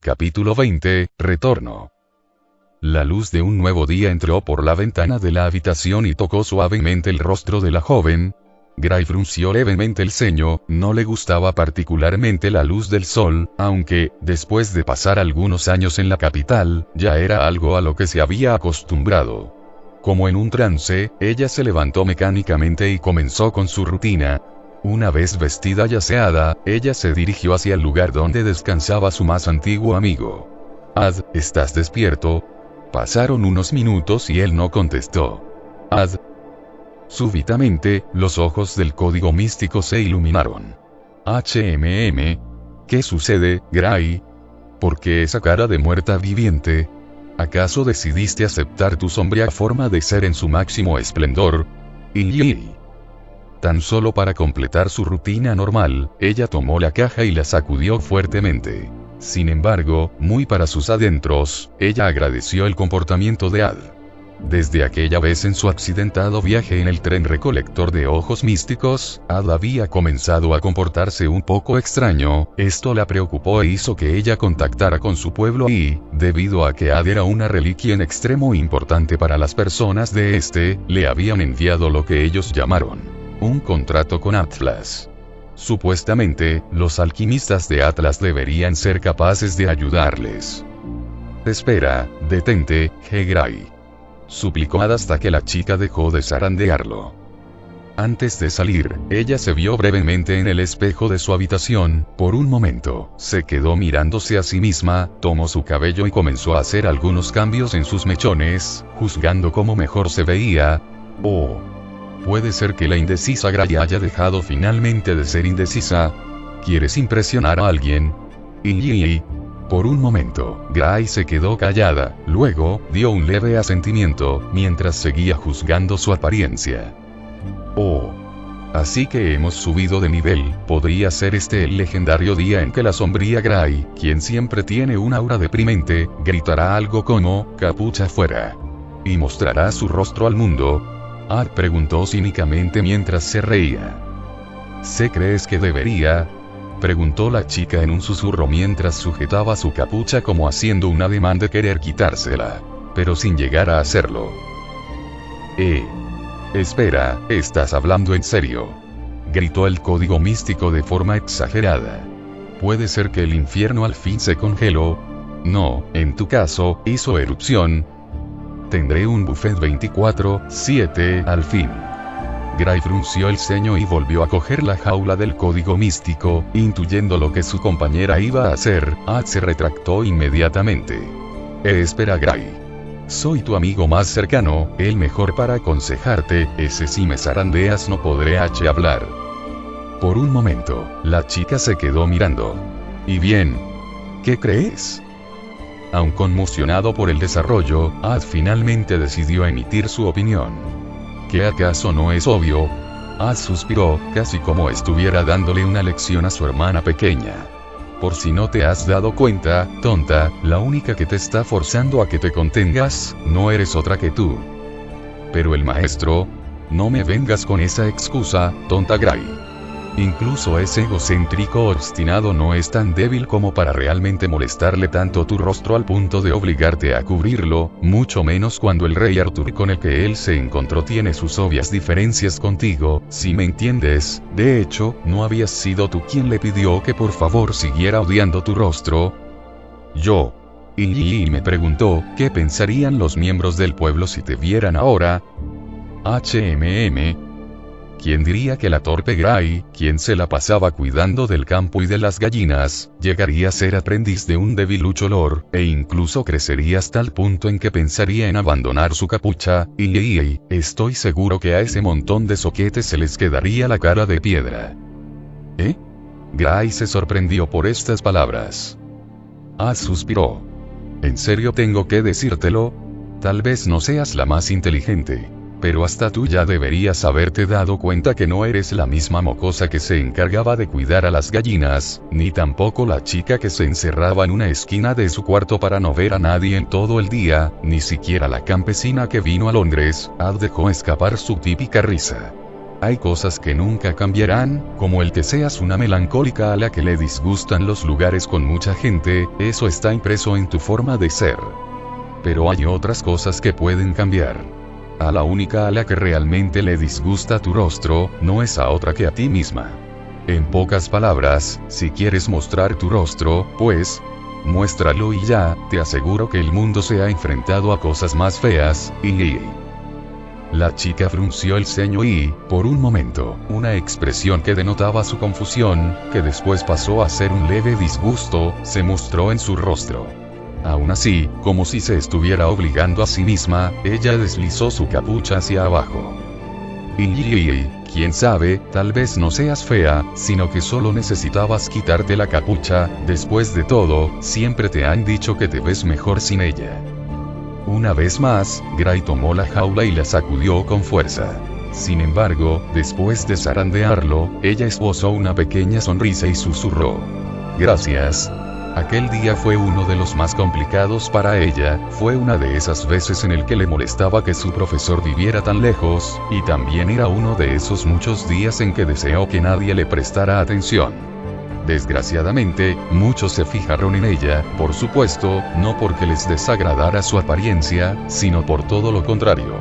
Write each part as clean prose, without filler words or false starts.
Capítulo 20, Retorno. La luz de un nuevo día entró por la ventana de la habitación y tocó suavemente el rostro de la joven. Gray frunció levemente el ceño, no le gustaba particularmente la luz del sol, aunque, después de pasar algunos años en la capital, ya era algo a lo que se había acostumbrado. Como en un trance, ella se levantó mecánicamente y comenzó con su rutina. Una vez vestida y aseada, ella se dirigió hacia el lugar donde descansaba su más antiguo amigo. Ad, ¿estás despierto? Pasaron unos minutos y él no contestó. Ad. Súbitamente, los ojos del código místico se iluminaron. ¿Qué sucede, Gray? ¿Por qué esa cara de muerta viviente? ¿Acaso decidiste aceptar tu sombría forma de ser en su máximo esplendor? Tan solo para completar su rutina normal, ella tomó la caja y la sacudió fuertemente. Sin embargo, muy para sus adentros, ella agradeció el comportamiento de Ad. Desde aquella vez en su accidentado viaje en el tren recolector de ojos místicos, Ad había comenzado a comportarse un poco extraño. Esto la preocupó e hizo que ella contactara con su pueblo y, debido a que Ad era una reliquia en extremo importante para las personas de este, le habían enviado lo que ellos llamaron un contrato con Atlas. Supuestamente, los alquimistas de Atlas deberían ser capaces de ayudarles. Espera, detente, Gray, suplicó Ad hasta que la chica dejó de zarandearlo. Antes de salir, ella se vio brevemente en el espejo de su habitación. Por un momento, se quedó mirándose a sí misma, tomó su cabello y comenzó a hacer algunos cambios en sus mechones, juzgando cómo mejor se veía. Oh. Puede ser que la indecisa Gray haya dejado finalmente de ser indecisa. ¿Quieres impresionar a alguien? Por un momento, Gray se quedó callada, luego, dio un leve asentimiento, mientras seguía juzgando su apariencia. Oh. Así que hemos subido de nivel. ¿Podría ser este el legendario día en que la sombría Gray, quien siempre tiene un aura deprimente, gritará algo como, capucha fuera? Y mostrará su rostro al mundo? Ad preguntó cínicamente mientras se reía. ¿Se crees que debería? Preguntó la chica en un susurro mientras sujetaba su capucha como haciendo un ademán de querer quitársela, pero sin llegar a hacerlo. Espera, ¿estás hablando en serio? Gritó el código místico de forma exagerada. ¿Puede ser que el infierno al fin se congeló? No, en tu caso, hizo erupción. Tendré un buffet 24/7 al fin. Gray frunció el ceño y volvió a coger la jaula del código místico, intuyendo lo que su compañera iba a hacer. Ad se retractó inmediatamente. Espera, Gray. Soy tu amigo más cercano, el mejor para aconsejarte. Si me zarandeas no podré hablar. Por un momento, la chica se quedó mirando. ¿Y bien? ¿Qué crees? Aun conmocionado por el desarrollo, Ad finalmente decidió emitir su opinión. ¿Qué acaso no es obvio? Ad suspiró, casi como estuviera dándole una lección a su hermana pequeña. Por si no te has dado cuenta, tonta, la única que te está forzando a que te contengas, no eres otra que tú. Pero el maestro... No me vengas con esa excusa, tonta Gray. Incluso ese egocéntrico obstinado no es tan débil como para realmente molestarle tanto tu rostro al punto de obligarte a cubrirlo, mucho menos cuando el rey Arthur con el que él se encontró tiene sus obvias diferencias contigo, si me entiendes. De hecho, ¿no habías sido tú quien le pidió que por favor siguiera odiando tu rostro? Yo. Y me preguntó, ¿qué pensarían los miembros del pueblo si te vieran ahora? ¿Quién diría que la torpe Gray, quien se la pasaba cuidando del campo y de las gallinas, llegaría a ser aprendiz de un debilucho lord, e incluso crecería hasta el punto en que pensaría en abandonar su capucha? Estoy seguro que a ese montón de soquetes se les quedaría la cara de piedra. Gray se sorprendió por estas palabras. Suspiró. ¿En serio tengo que decírtelo? Tal vez no seas la más inteligente. Pero hasta tú ya deberías haberte dado cuenta que no eres la misma mocosa que se encargaba de cuidar a las gallinas, ni tampoco la chica que se encerraba en una esquina de su cuarto para no ver a nadie en todo el día, ni siquiera la campesina que vino a Londres. Ad dejó escapar su típica risa. Hay cosas que nunca cambiarán, como el que seas una melancólica a la que le disgustan los lugares con mucha gente, eso está impreso en tu forma de ser. Pero hay otras cosas que pueden cambiar. A la única a la que realmente le disgusta tu rostro, no es a otra que a ti misma. En pocas palabras, si quieres mostrar tu rostro, pues, muéstralo y ya, te aseguro que el mundo se ha enfrentado a cosas más feas, y... La chica frunció el ceño y, por un momento, una expresión que denotaba su confusión, que después pasó a ser un leve disgusto, se mostró en su rostro. Aún así, como si se estuviera obligando a sí misma, ella deslizó su capucha hacia abajo. Y, quién sabe, tal vez no seas fea, sino que solo necesitabas quitarte la capucha, después de todo, siempre te han dicho que te ves mejor sin ella. Una vez más, Gray tomó la jaula y la sacudió con fuerza. Sin embargo, después de zarandearlo, ella esbozó una pequeña sonrisa y susurró: «Gracias». Aquel día fue uno de los más complicados para ella, fue una de esas veces en el que le molestaba que su profesor viviera tan lejos, y también era uno de esos muchos días en que deseó que nadie le prestara atención. Desgraciadamente, muchos se fijaron en ella, por supuesto, no porque les desagradara su apariencia, sino por todo lo contrario.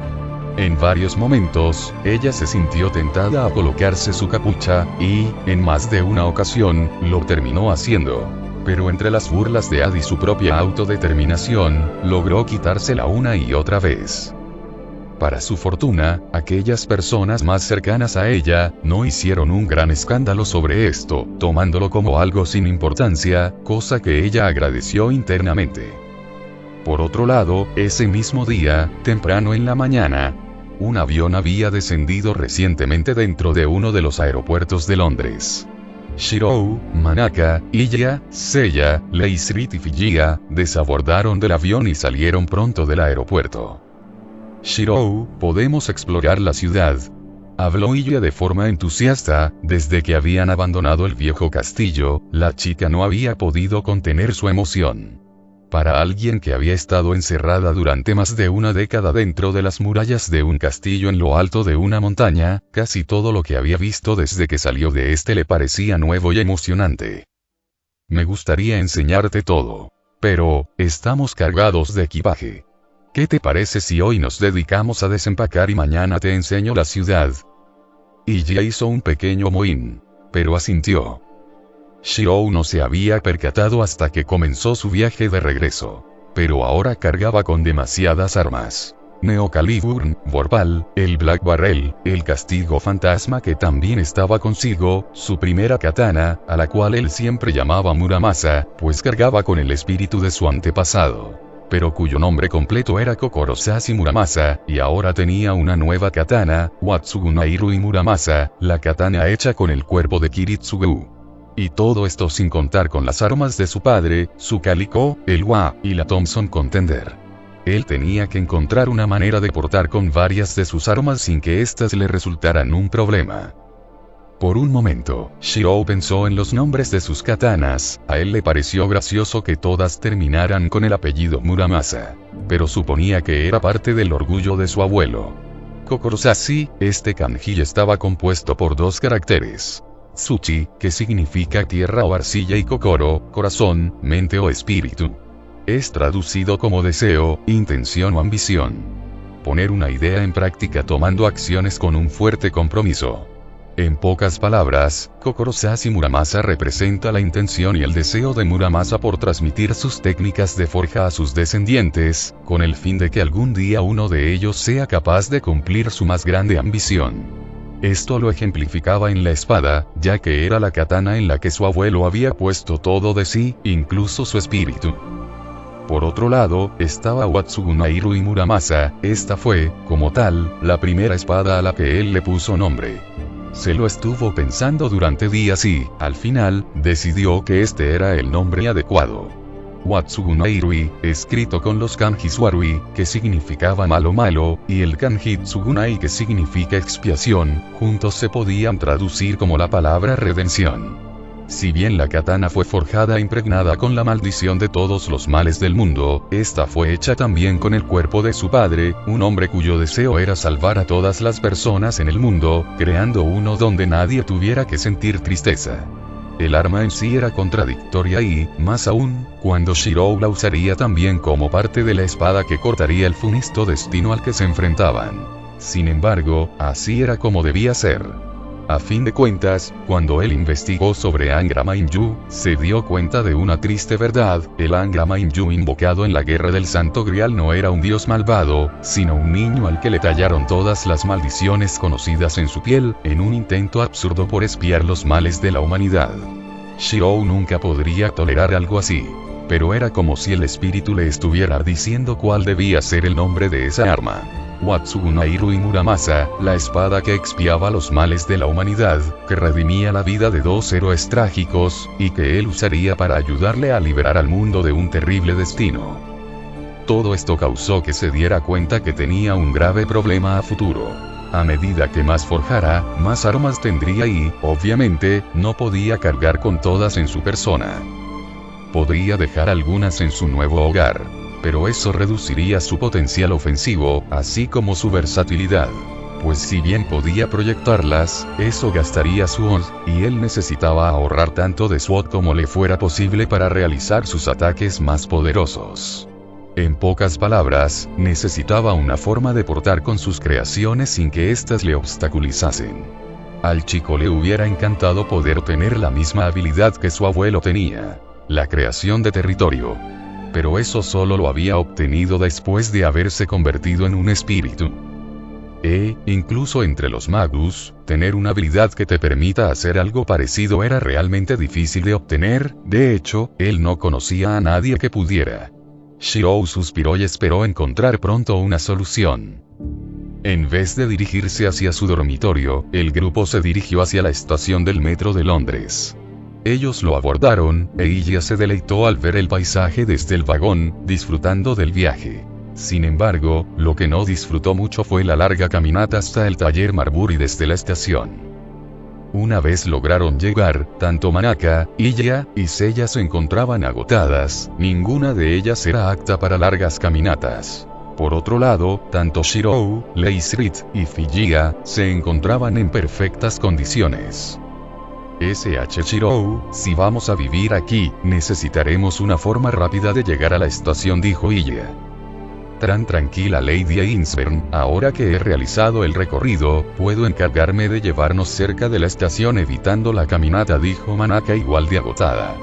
En varios momentos, ella se sintió tentada a colocarse su capucha, y, en más de una ocasión, lo terminó haciendo. Pero entre las burlas de Ad y su propia autodeterminación, logró quitársela una y otra vez. Para su fortuna, aquellas personas más cercanas a ella, no hicieron un gran escándalo sobre esto, tomándolo como algo sin importancia, cosa que ella agradeció internamente. Por otro lado, ese mismo día, temprano en la mañana, un avión había descendido recientemente dentro de uno de los aeropuertos de Londres. Shirou, Manaka, Iya, Seiya, Leisrit y Fijiya, desabordaron del avión y salieron pronto del aeropuerto. «Shirou, podemos explorar la ciudad», habló Iya de forma entusiasta. Desde que habían abandonado el viejo castillo, la chica no había podido contener su emoción. Para alguien que había estado encerrada durante más de una década dentro de las murallas de un castillo en lo alto de una montaña, casi todo lo que había visto desde que salió de este le parecía nuevo y emocionante. «Me gustaría enseñarte todo. Pero, estamos cargados de equipaje. ¿Qué te parece si hoy nos dedicamos a desempacar y mañana te enseño la ciudad?» Iya hizo un pequeño mohín, pero asintió. Shirou no se había percatado hasta que comenzó su viaje de regreso. Pero ahora cargaba con demasiadas armas. Neocalibur, Vorpal, el Black Barrel, el castigo fantasma que también estaba consigo, su primera katana, a la cual él siempre llamaba Muramasa, pues cargaba con el espíritu de su antepasado, pero cuyo nombre completo era Kokorosashi Muramasa, y ahora tenía una nueva katana, Watsugunairu Muramasa, la katana hecha con el cuerpo de Kiritsugu. Y todo esto sin contar con las armas de su padre, su Calico, el Wa, y la Thompson Contender. Él tenía que encontrar una manera de portar con varias de sus armas sin que éstas le resultaran un problema. Por un momento, Shirou pensó en los nombres de sus katanas. A él le pareció gracioso que todas terminaran con el apellido Muramasa, pero suponía que era parte del orgullo de su abuelo. Kokorosashi, este kanji estaba compuesto por dos caracteres. Tsuchi, que significa tierra o arcilla, y Kokoro, corazón, mente o espíritu. Es traducido como deseo, intención o ambición. Poner una idea en práctica tomando acciones con un fuerte compromiso. En pocas palabras, Kokorosashi Muramasa representa la intención y el deseo de Muramasa por transmitir sus técnicas de forja a sus descendientes, con el fin de que algún día uno de ellos sea capaz de cumplir su más grande ambición. Esto lo ejemplificaba en la espada, ya que era la katana en la que su abuelo había puesto todo de sí, incluso su espíritu. Por otro lado, estaba Watsugunairu Muramasa. Esta fue, como tal, la primera espada a la que él le puso nombre. Se lo estuvo pensando durante días y, al final, decidió que este era el nombre adecuado. Watsugunairu, escrito con los kanjis Warui, que significaba malo malo, y el kanji Tsugunai, que significa expiación, juntos se podían traducir como la palabra redención. Si bien la katana fue forjada e impregnada con la maldición de todos los males del mundo, esta fue hecha también con el cuerpo de su padre, un hombre cuyo deseo era salvar a todas las personas en el mundo, creando uno donde nadie tuviera que sentir tristeza. El arma en sí era contradictoria y, más aún, cuando Shirou la usaría también como parte de la espada que cortaría el funesto destino al que se enfrentaban. Sin embargo, así era como debía ser. A fin de cuentas, cuando él investigó sobre Angra Mainyu, se dio cuenta de una triste verdad: el Angra Mainyu invocado en la Guerra del Santo Grial no era un dios malvado, sino un niño al que le tallaron todas las maldiciones conocidas en su piel, en un intento absurdo por espiar los males de la humanidad. Shirou nunca podría tolerar algo así. Pero era como si el espíritu le estuviera diciendo cuál debía ser el nombre de esa arma. Watsugunairu Muramasa, la espada que expiaba los males de la humanidad, que redimía la vida de dos héroes trágicos, y que él usaría para ayudarle a liberar al mundo de un terrible destino. Todo esto causó que se diera cuenta que tenía un grave problema a futuro. A medida que más forjara, más armas tendría y, obviamente, no podía cargar con todas en su persona. Podría dejar algunas en su nuevo hogar, pero eso reduciría su potencial ofensivo, así como su versatilidad. Pues si bien podía proyectarlas, eso gastaría su OD, y él necesitaba ahorrar tanto de SWOT como le fuera posible para realizar sus ataques más poderosos. En pocas palabras, necesitaba una forma de portar con sus creaciones sin que éstas le obstaculizasen. Al chico le hubiera encantado poder tener la misma habilidad que su abuelo tenía: la creación de territorio. Pero eso solo lo había obtenido después de haberse convertido en un espíritu. Incluso entre los magus, tener una habilidad que te permita hacer algo parecido era realmente difícil de obtener. De hecho, él no conocía a nadie que pudiera. Shirou suspiró y esperó encontrar pronto una solución. En vez de dirigirse hacia su dormitorio, el grupo se dirigió hacia la estación del metro de Londres. Ellos lo abordaron, e ella se deleitó al ver el paisaje desde el vagón, disfrutando del viaje. Sin embargo, lo que no disfrutó mucho fue la larga caminata hasta el taller Marbury desde la estación. Una vez lograron llegar, tanto Manaka, Iya y Seiya se encontraban agotadas. Ninguna de ellas era apta para largas caminatas. Por otro lado, tanto Shirou, Leisrit y Fijiya se encontraban en perfectas condiciones. Shirou, si vamos a vivir aquí, necesitaremos una forma rápida de llegar a la estación, dijo Iya. Tranquila Lady Ainsburn, ahora que he realizado el recorrido, puedo encargarme de llevarnos cerca de la estación evitando la caminata, dijo Manaka igual de agotada.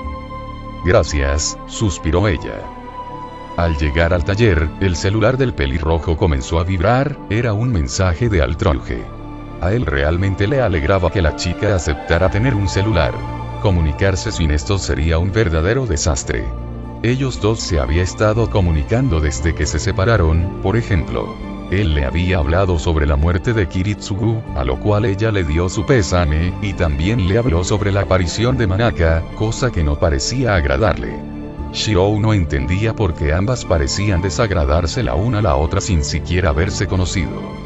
Gracias, suspiró ella. Al llegar al taller, el celular del pelirrojo comenzó a vibrar. Era un mensaje de Altronge. A él realmente le alegraba que la chica aceptara tener un celular. Comunicarse sin esto sería un verdadero desastre. Ellos dos se había estado comunicando desde que se separaron. Por ejemplo, él le había hablado sobre la muerte de Kiritsugu, a lo cual ella le dio su pésame, y también le habló sobre la aparición de Manaka, cosa que no parecía agradarle. Shirou no entendía por qué ambas parecían desagradarse la una a la otra sin siquiera haberse conocido.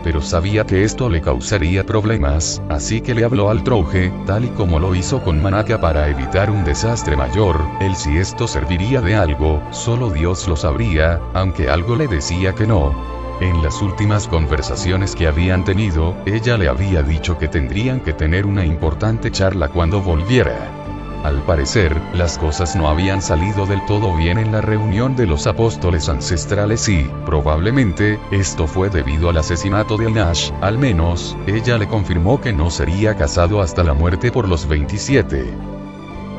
Pero sabía que esto le causaría problemas, así que le habló al Trouge, tal y como lo hizo con Manaka para evitar un desastre mayor. Si esto serviría de algo, solo Dios lo sabría, aunque algo le decía que no. En las últimas conversaciones que habían tenido, ella le había dicho que tendrían que tener una importante charla cuando volviera. Al parecer, las cosas no habían salido del todo bien en la reunión de los apóstoles ancestrales y, probablemente, esto fue debido al asesinato de Nash. Al menos, ella le confirmó que no sería casado hasta la muerte por los 27.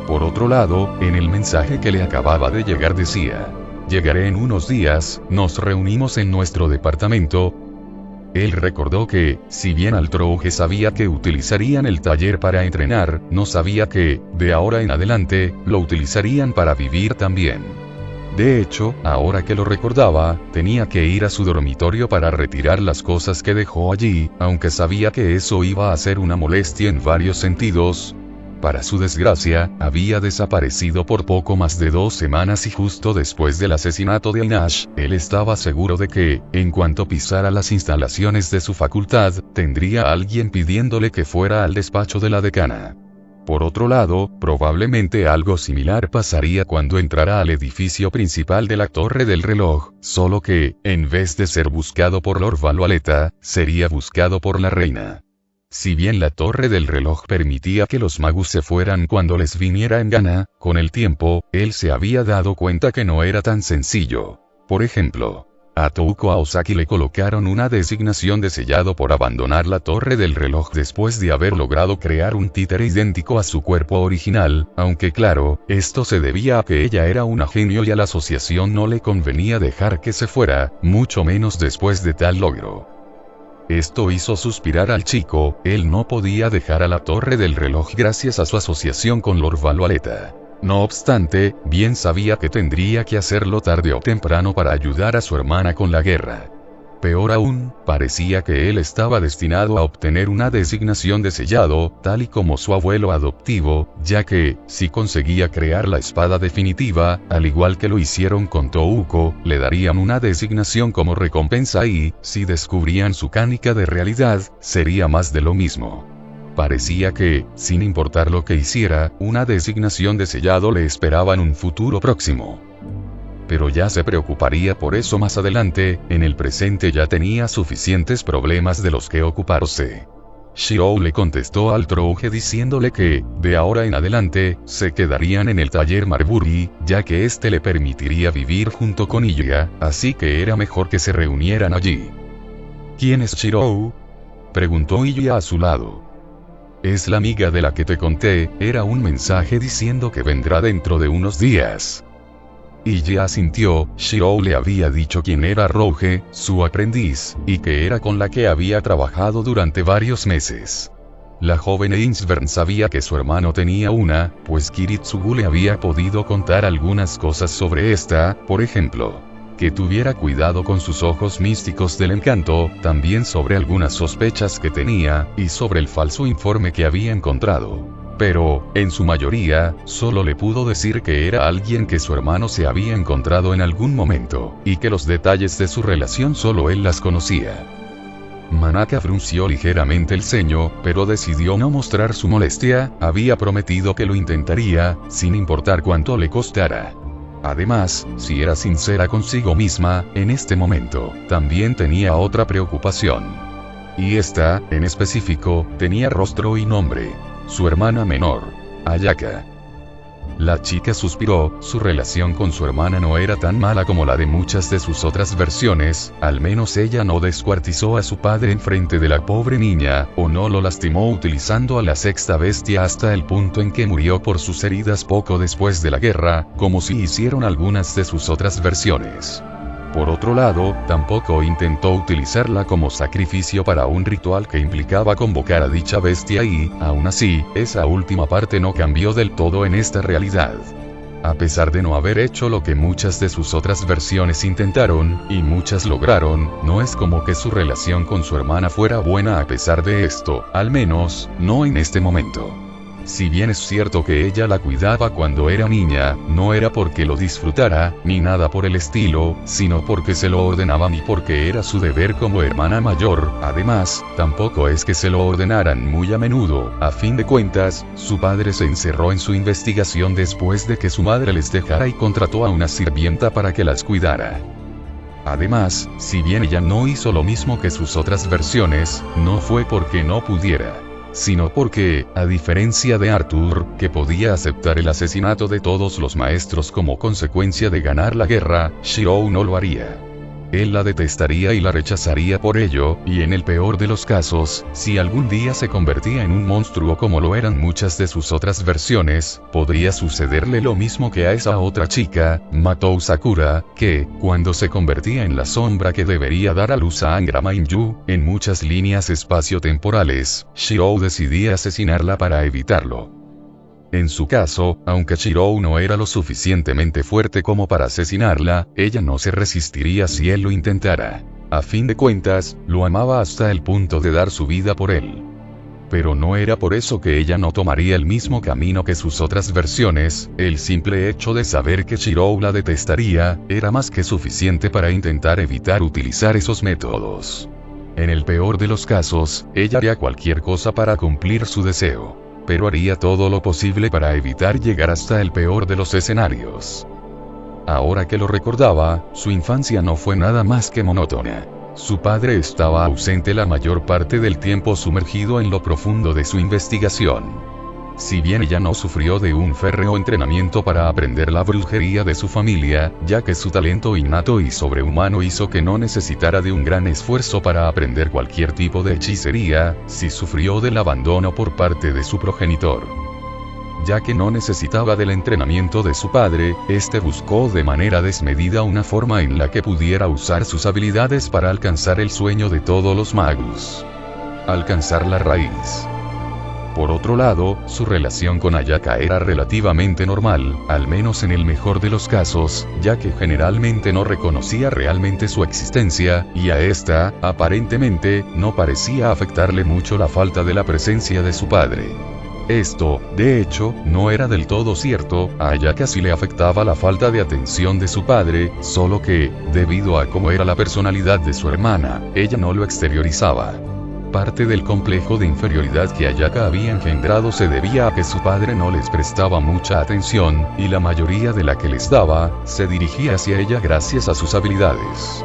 Por otro lado, en el mensaje que le acababa de llegar decía: llegaré en unos días, nos reunimos en nuestro departamento. Él recordó que, si bien Altrouge sabía que utilizarían el taller para entrenar, no sabía que, de ahora en adelante, lo utilizarían para vivir también. De hecho, ahora que lo recordaba, tenía que ir a su dormitorio para retirar las cosas que dejó allí, aunque sabía que eso iba a ser una molestia en varios sentidos. Para su desgracia, había desaparecido por poco más de 2 semanas y justo después del asesinato de Nash, él estaba seguro de que, en cuanto pisara las instalaciones de su facultad, tendría a alguien pidiéndole que fuera al despacho de la decana. Por otro lado, probablemente algo similar pasaría cuando entrara al edificio principal de la Torre del Reloj, solo que, en vez de ser buscado por Lord Valualeta, sería buscado por la reina. Si bien la Torre del Reloj permitía que los magus se fueran cuando les viniera en gana, con el tiempo, él se había dado cuenta que no era tan sencillo. Por ejemplo, a Touko Aosaki le colocaron una designación de sellado por abandonar la Torre del Reloj después de haber logrado crear un títere idéntico a su cuerpo original, aunque claro, esto se debía a que ella era una genio y a la asociación no le convenía dejar que se fuera, mucho menos después de tal logro. Esto hizo suspirar al chico, él no podía dejar a la Torre del Reloj gracias a su asociación con Lord Valualeta. No obstante, bien sabía que tendría que hacerlo tarde o temprano para ayudar a su hermana con la guerra. Peor aún, parecía que él estaba destinado a obtener una designación de sellado, tal y como su abuelo adoptivo, ya que, si conseguía crear la espada definitiva, al igual que lo hicieron con Touko, le darían una designación como recompensa y, si descubrían su cánica de realidad, sería más de lo mismo. Parecía que, sin importar lo que hiciera, una designación de sellado le esperaba en un futuro próximo. Pero ya se preocuparía por eso más adelante, en el presente ya tenía suficientes problemas de los que ocuparse. Shirou le contestó al trouge diciéndole que, de ahora en adelante, se quedarían en el taller Marbury, ya que este le permitiría vivir junto con ella, así que era mejor que se reunieran allí. ¿Quién es Shirou?, preguntó Iya a su lado. Es la amiga de la que te conté, era un mensaje diciendo que vendrá dentro de unos días. Iya asintió, Shirou le había dicho quién era Rouge, su aprendiz, y que era con la que había trabajado durante varios meses. La joven Ainsburn sabía que su hermano tenía una, pues Kiritsugu le había podido contar algunas cosas sobre esta, por ejemplo, que tuviera cuidado con sus ojos místicos del encanto, también sobre algunas sospechas que tenía, y sobre el falso informe que había encontrado. Pero, en su mayoría, solo le pudo decir que era alguien que su hermano se había encontrado en algún momento, y que los detalles de su relación solo él las conocía. Manaka frunció ligeramente el ceño, pero decidió no mostrar su molestia, había prometido que lo intentaría, sin importar cuánto le costara. Además, si era sincera consigo misma, en este momento, también tenía otra preocupación. Y esta, en específico, tenía rostro y nombre. Su hermana menor, Ayaka. La chica suspiró, su relación con su hermana no era tan mala como la de muchas de sus otras versiones, al menos ella no descuartizó a su padre enfrente de la pobre niña, o no lo lastimó utilizando a la sexta bestia hasta el punto en que murió por sus heridas poco después de la guerra, como si hicieron algunas de sus otras versiones. Por otro lado, tampoco intentó utilizarla como sacrificio para un ritual que implicaba convocar a dicha bestia y, aún así, esa última parte no cambió del todo en esta realidad. A pesar de no haber hecho lo que muchas de sus otras versiones intentaron, y muchas lograron, no es como que su relación con su hermana fuera buena a pesar de esto, al menos, no en este momento. Si bien es cierto que ella la cuidaba cuando era niña, no era porque lo disfrutara, ni nada por el estilo, sino porque se lo ordenaban y porque era su deber como hermana mayor. Además, tampoco es que se lo ordenaran muy a menudo. A fin de cuentas, su padre se encerró en su investigación después de que su madre les dejara y contrató a una sirvienta para que las cuidara. Además, si bien ella no hizo lo mismo que sus otras versiones, no fue porque no pudiera, sino porque, a diferencia de Arthur, que podía aceptar el asesinato de todos los maestros como consecuencia de ganar la guerra, Shirou no lo haría. Él la detestaría y la rechazaría por ello, y en el peor de los casos, si algún día se convertía en un monstruo como lo eran muchas de sus otras versiones, podría sucederle lo mismo que a esa otra chica, Matou Sakura, que, cuando se convertía en la sombra que debería dar a luz a Angra Mainyu, en muchas líneas espaciotemporales, Shirou decidía asesinarla para evitarlo. En su caso, aunque Shirou no era lo suficientemente fuerte como para asesinarla, ella no se resistiría si él lo intentara. A fin de cuentas, lo amaba hasta el punto de dar su vida por él. Pero no era por eso que ella no tomaría el mismo camino que sus otras versiones, el simple hecho de saber que Shirou la detestaría, era más que suficiente para intentar evitar utilizar esos métodos. En el peor de los casos, ella haría cualquier cosa para cumplir su deseo. pero haría todo lo posible para evitar llegar hasta el peor de los escenarios. Ahora que lo recordaba, su infancia no fue nada más que monótona. Su padre estaba ausente la mayor parte del tiempo, sumergido en lo profundo de su investigación. Si bien ella no sufrió de un férreo entrenamiento para aprender la brujería de su familia, ya que su talento innato y sobrehumano hizo que no necesitara de un gran esfuerzo para aprender cualquier tipo de hechicería, sí sufrió del abandono por parte de su progenitor. Ya que no necesitaba del entrenamiento de su padre, este buscó de manera desmedida una forma en la que pudiera usar sus habilidades para alcanzar el sueño de todos los magos: alcanzar la raíz. Por otro lado, su relación con Ayaka era relativamente normal, al menos en el mejor de los casos, ya que generalmente no reconocía realmente su existencia, y a esta, aparentemente, no parecía afectarle mucho la falta de la presencia de su padre. Esto, de hecho, no era del todo cierto. A Ayaka sí le afectaba la falta de atención de su padre, solo que, debido a cómo era la personalidad de su hermana, ella no lo exteriorizaba. Parte del complejo de inferioridad que Ayaka había engendrado se debía a que su padre no les prestaba mucha atención, y la mayoría de la que les daba, se dirigía hacia ella gracias a sus habilidades.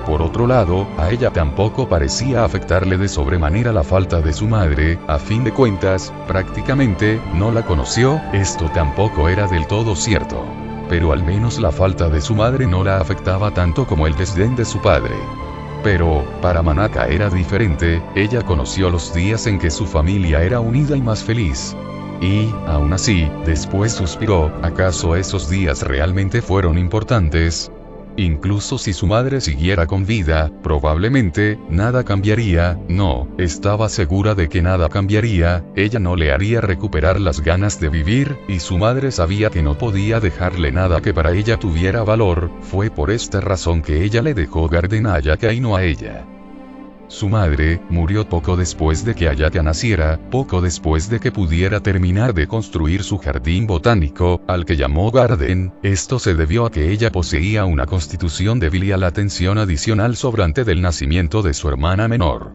Por otro lado, a ella tampoco parecía afectarle de sobremanera la falta de su madre. A fin de cuentas, prácticamente, no la conoció. Esto tampoco era del todo cierto. Pero al menos la falta de su madre no la afectaba tanto como el desdén de su padre. Pero, para Manaka era diferente. Ella conoció los días en que su familia era unida y más feliz. Y, aún así, después suspiró: ¿acaso esos días realmente fueron importantes? Incluso si su madre siguiera con vida, probablemente, nada cambiaría. No, estaba segura de que nada cambiaría. Ella no le haría recuperar las ganas de vivir, y su madre sabía que no podía dejarle nada que para ella tuviera valor. Fue por esta razón que ella le dejó Garden a Ayaka y no a ella. Su madre murió poco después de que Ayaka naciera, poco después de que pudiera terminar de construir su jardín botánico, al que llamó Garden. Esto se debió a que ella poseía una constitución débil y a la tensión adicional sobrante del nacimiento de su hermana menor.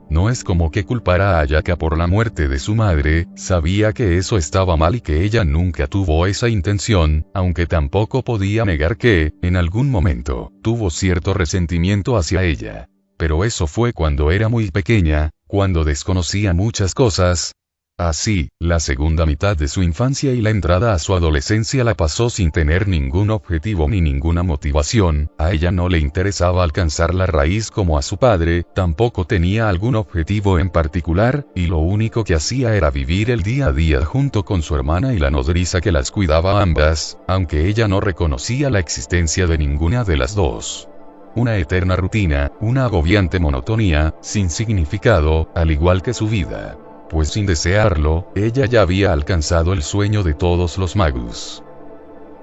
No es como que culpara a Ayaka por la muerte de su madre. Sabía que eso estaba mal y que ella nunca tuvo esa intención, aunque tampoco podía negar que, en algún momento, tuvo cierto resentimiento hacia ella. Pero eso fue cuando era muy pequeña, cuando desconocía muchas cosas. Así, la segunda mitad de su infancia y la entrada a su adolescencia la pasó sin tener ningún objetivo ni ninguna motivación. A ella no le interesaba alcanzar la raíz como a su padre, tampoco tenía algún objetivo en particular, y lo único que hacía era vivir el día a día junto con su hermana y la nodriza que las cuidaba a ambas, aunque ella no reconocía la existencia de ninguna de las dos. Una eterna rutina, una agobiante monotonía, sin significado, al igual que su vida. Pues sin desearlo, ella ya había alcanzado el sueño de todos los magos.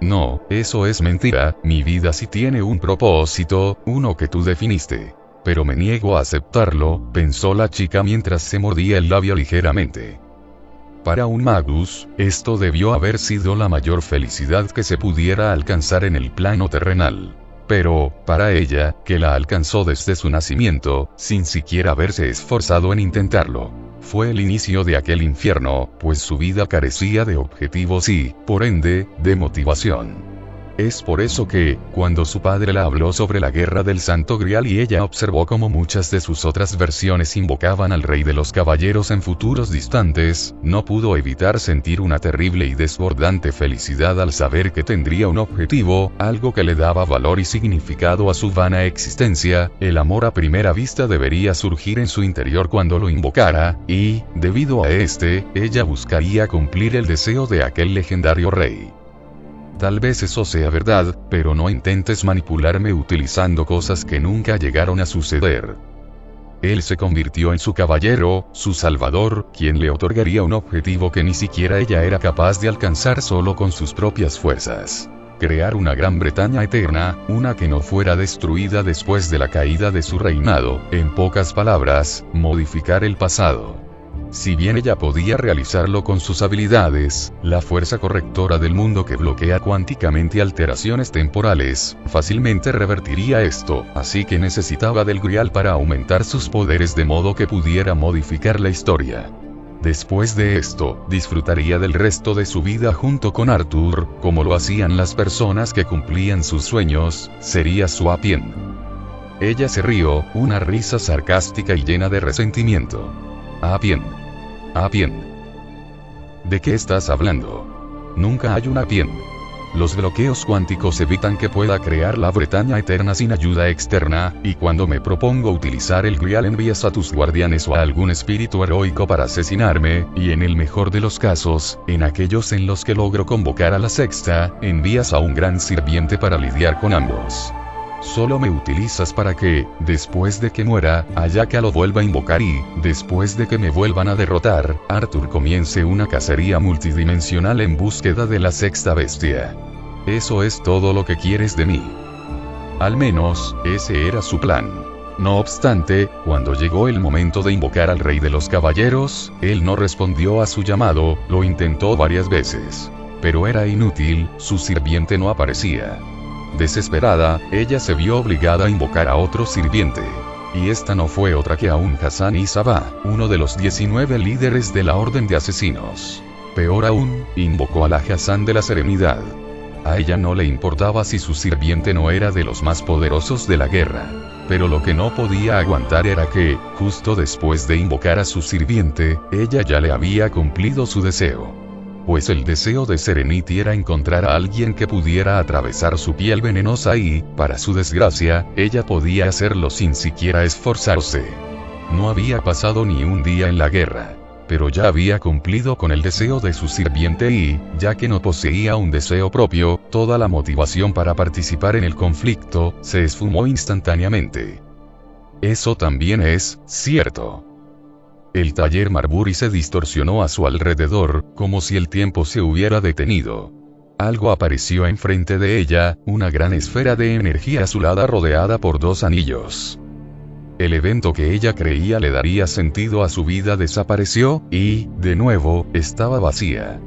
No, eso es mentira. Mi vida sí tiene un propósito, uno que tú definiste. Pero me niego a aceptarlo, pensó la chica mientras se mordía el labio ligeramente. Para un magus, esto debió haber sido la mayor felicidad que se pudiera alcanzar en el plano terrenal. Pero, para ella, que la alcanzó desde su nacimiento, sin siquiera haberse esforzado en intentarlo, fue el inicio de aquel infierno, pues su vida carecía de objetivos y, por ende, de motivación. Es por eso que, cuando su padre la habló sobre la guerra del Santo Grial y ella observó cómo muchas de sus otras versiones invocaban al Rey de los Caballeros en futuros distantes, no pudo evitar sentir una terrible y desbordante felicidad al saber que tendría un objetivo, algo que le daba valor y significado a su vana existencia. El amor a primera vista debería surgir en su interior cuando lo invocara, y, debido a ella buscaría cumplir el deseo de aquel legendario rey. Tal vez eso sea verdad, pero no intentes manipularme utilizando cosas que nunca llegaron a suceder. Él se convirtió en su caballero, su salvador, quien le otorgaría un objetivo que ni siquiera ella era capaz de alcanzar solo con sus propias fuerzas. Crear una Gran Bretaña eterna, una que no fuera destruida después de la caída de su reinado. En pocas palabras, modificar el pasado. Si bien ella podía realizarlo con sus habilidades, la fuerza correctora del mundo que bloquea cuánticamente alteraciones temporales, fácilmente revertiría esto, así que necesitaba del Grial para aumentar sus poderes de modo que pudiera modificar la historia. Después de esto, disfrutaría del resto de su vida junto con Arthur, como lo hacían las personas que cumplían sus sueños, sería su happy end. Ella se rió, una risa sarcástica y llena de resentimiento. Happy end. Happy end. ¿De qué estás hablando? Nunca hay un happy end. Los bloqueos cuánticos evitan que pueda crear la Bretaña eterna sin ayuda externa, y cuando me propongo utilizar el Grial envías a tus guardianes o a algún espíritu heroico para asesinarme, y en el mejor de los casos, en aquellos en los que logro convocar a la sexta, envías a un gran sirviente para lidiar con ambos. Solo me utilizas para que, después de que muera, Ayaka lo vuelva a invocar y, después de que me vuelvan a derrotar, Arthur comience una cacería multidimensional en búsqueda de la sexta bestia. Eso es todo lo que quieres de mí. Al menos, ese era su plan. No obstante, cuando llegó el momento de invocar al Rey de los Caballeros, él no respondió a su llamado, lo intentó varias veces. Pero era inútil, su sirviente no aparecía. Desesperada, ella se vio obligada a invocar a otro sirviente. Y esta no fue otra que aún Hassan Isaba, uno de los 19 líderes de la Orden de Asesinos. Peor aún, invocó a la Hassan de la Serenidad. A ella no le importaba si su sirviente no era de los más poderosos de la guerra. Pero lo que no podía aguantar era que, justo después de invocar a su sirviente, ella ya le había cumplido su deseo. Pues el deseo de Serenity era encontrar a alguien que pudiera atravesar su piel venenosa y, para su desgracia, ella podía hacerlo sin siquiera esforzarse. No había pasado ni un día en la guerra, pero ya había cumplido con el deseo de su sirviente y, ya que no poseía un deseo propio, toda la motivación para participar en el conflicto, se esfumó instantáneamente. Eso también es cierto. El taller Marbury se distorsionó a su alrededor, como si el tiempo se hubiera detenido. Algo apareció enfrente de ella, una gran esfera de energía azulada rodeada por dos anillos. El evento que ella creía le daría sentido a su vida desapareció, y, de nuevo, estaba vacía.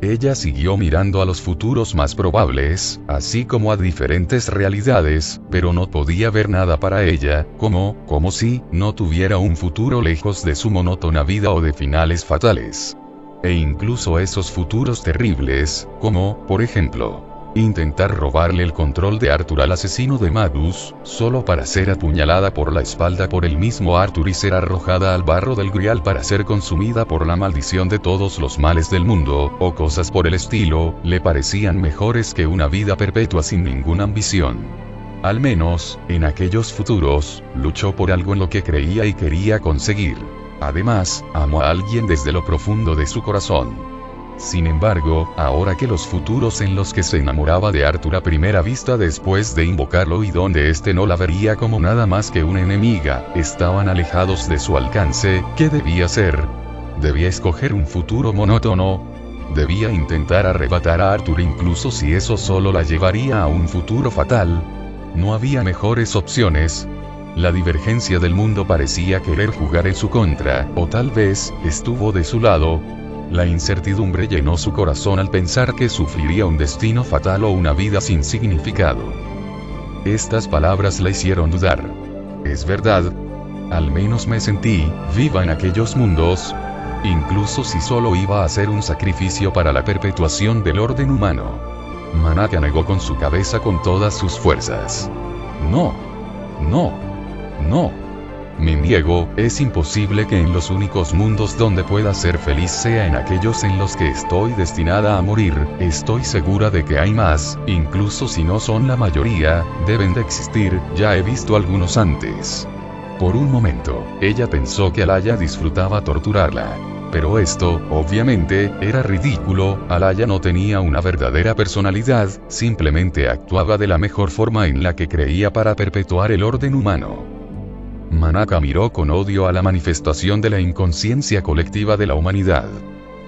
Ella siguió mirando a los futuros más probables, así como a diferentes realidades, pero no podía ver nada para ella, como si no tuviera un futuro lejos de su monótona vida o de finales fatales. E incluso esos futuros terribles, como, por ejemplo, intentar robarle el control de Arthur al asesino de Magus, solo para ser apuñalada por la espalda por el mismo Arthur y ser arrojada al barro del Grial para ser consumida por la maldición de todos los males del mundo, o cosas por el estilo, le parecían mejores que una vida perpetua sin ninguna ambición. Al menos, en aquellos futuros, luchó por algo en lo que creía y quería conseguir. Además, amó a alguien desde lo profundo de su corazón. Sin embargo, ahora que los futuros en los que se enamoraba de Arthur a primera vista después de invocarlo y donde éste no la vería como nada más que una enemiga, estaban alejados de su alcance, ¿qué debía hacer? ¿Debía escoger un futuro monótono? ¿Debía intentar arrebatar a Arthur incluso si eso solo la llevaría a un futuro fatal? No había mejores opciones. La divergencia del mundo parecía querer jugar en su contra, o tal vez, estuvo de su lado. La incertidumbre llenó su corazón al pensar que sufriría un destino fatal o una vida sin significado. Estas palabras la hicieron dudar. Es verdad. Al menos me sentí viva en aquellos mundos, incluso si solo iba a ser un sacrificio para la perpetuación del orden humano. Manaka negó con su cabeza con todas sus fuerzas. No. Me niego, es imposible que en los únicos mundos donde pueda ser feliz sea en aquellos en los que estoy destinada a morir. Estoy segura de que hay más, incluso si no son la mayoría, deben de existir, ya he visto algunos antes. Por un momento, ella pensó que Alaya disfrutaba torturarla. Pero esto, obviamente, era ridículo. Alaya no tenía una verdadera personalidad, simplemente actuaba de la mejor forma en la que creía para perpetuar el orden humano. Manaka miró con odio a la manifestación de la inconsciencia colectiva de la humanidad.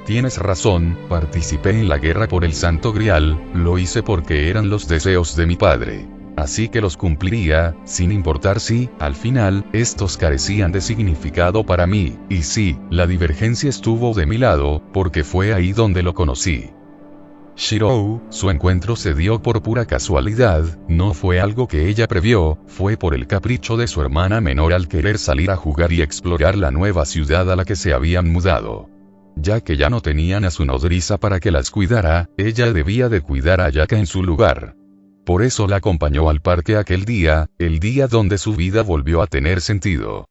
Tienes razón, participé en la guerra por el Santo Grial, lo hice porque eran los deseos de mi padre. Así que los cumpliría, sin importar si, al final, estos carecían de significado para mí, y sí, la divergencia estuvo de mi lado, porque fue ahí donde lo conocí. Shirou, su encuentro se dio por pura casualidad, no fue algo que ella previó, fue por el capricho de su hermana menor al querer salir a jugar y explorar la nueva ciudad a la que se habían mudado. Ya que ya no tenían a su nodriza para que las cuidara, ella debía de cuidar a Yaka en su lugar. Por eso la acompañó al parque aquel día, el día donde su vida volvió a tener sentido.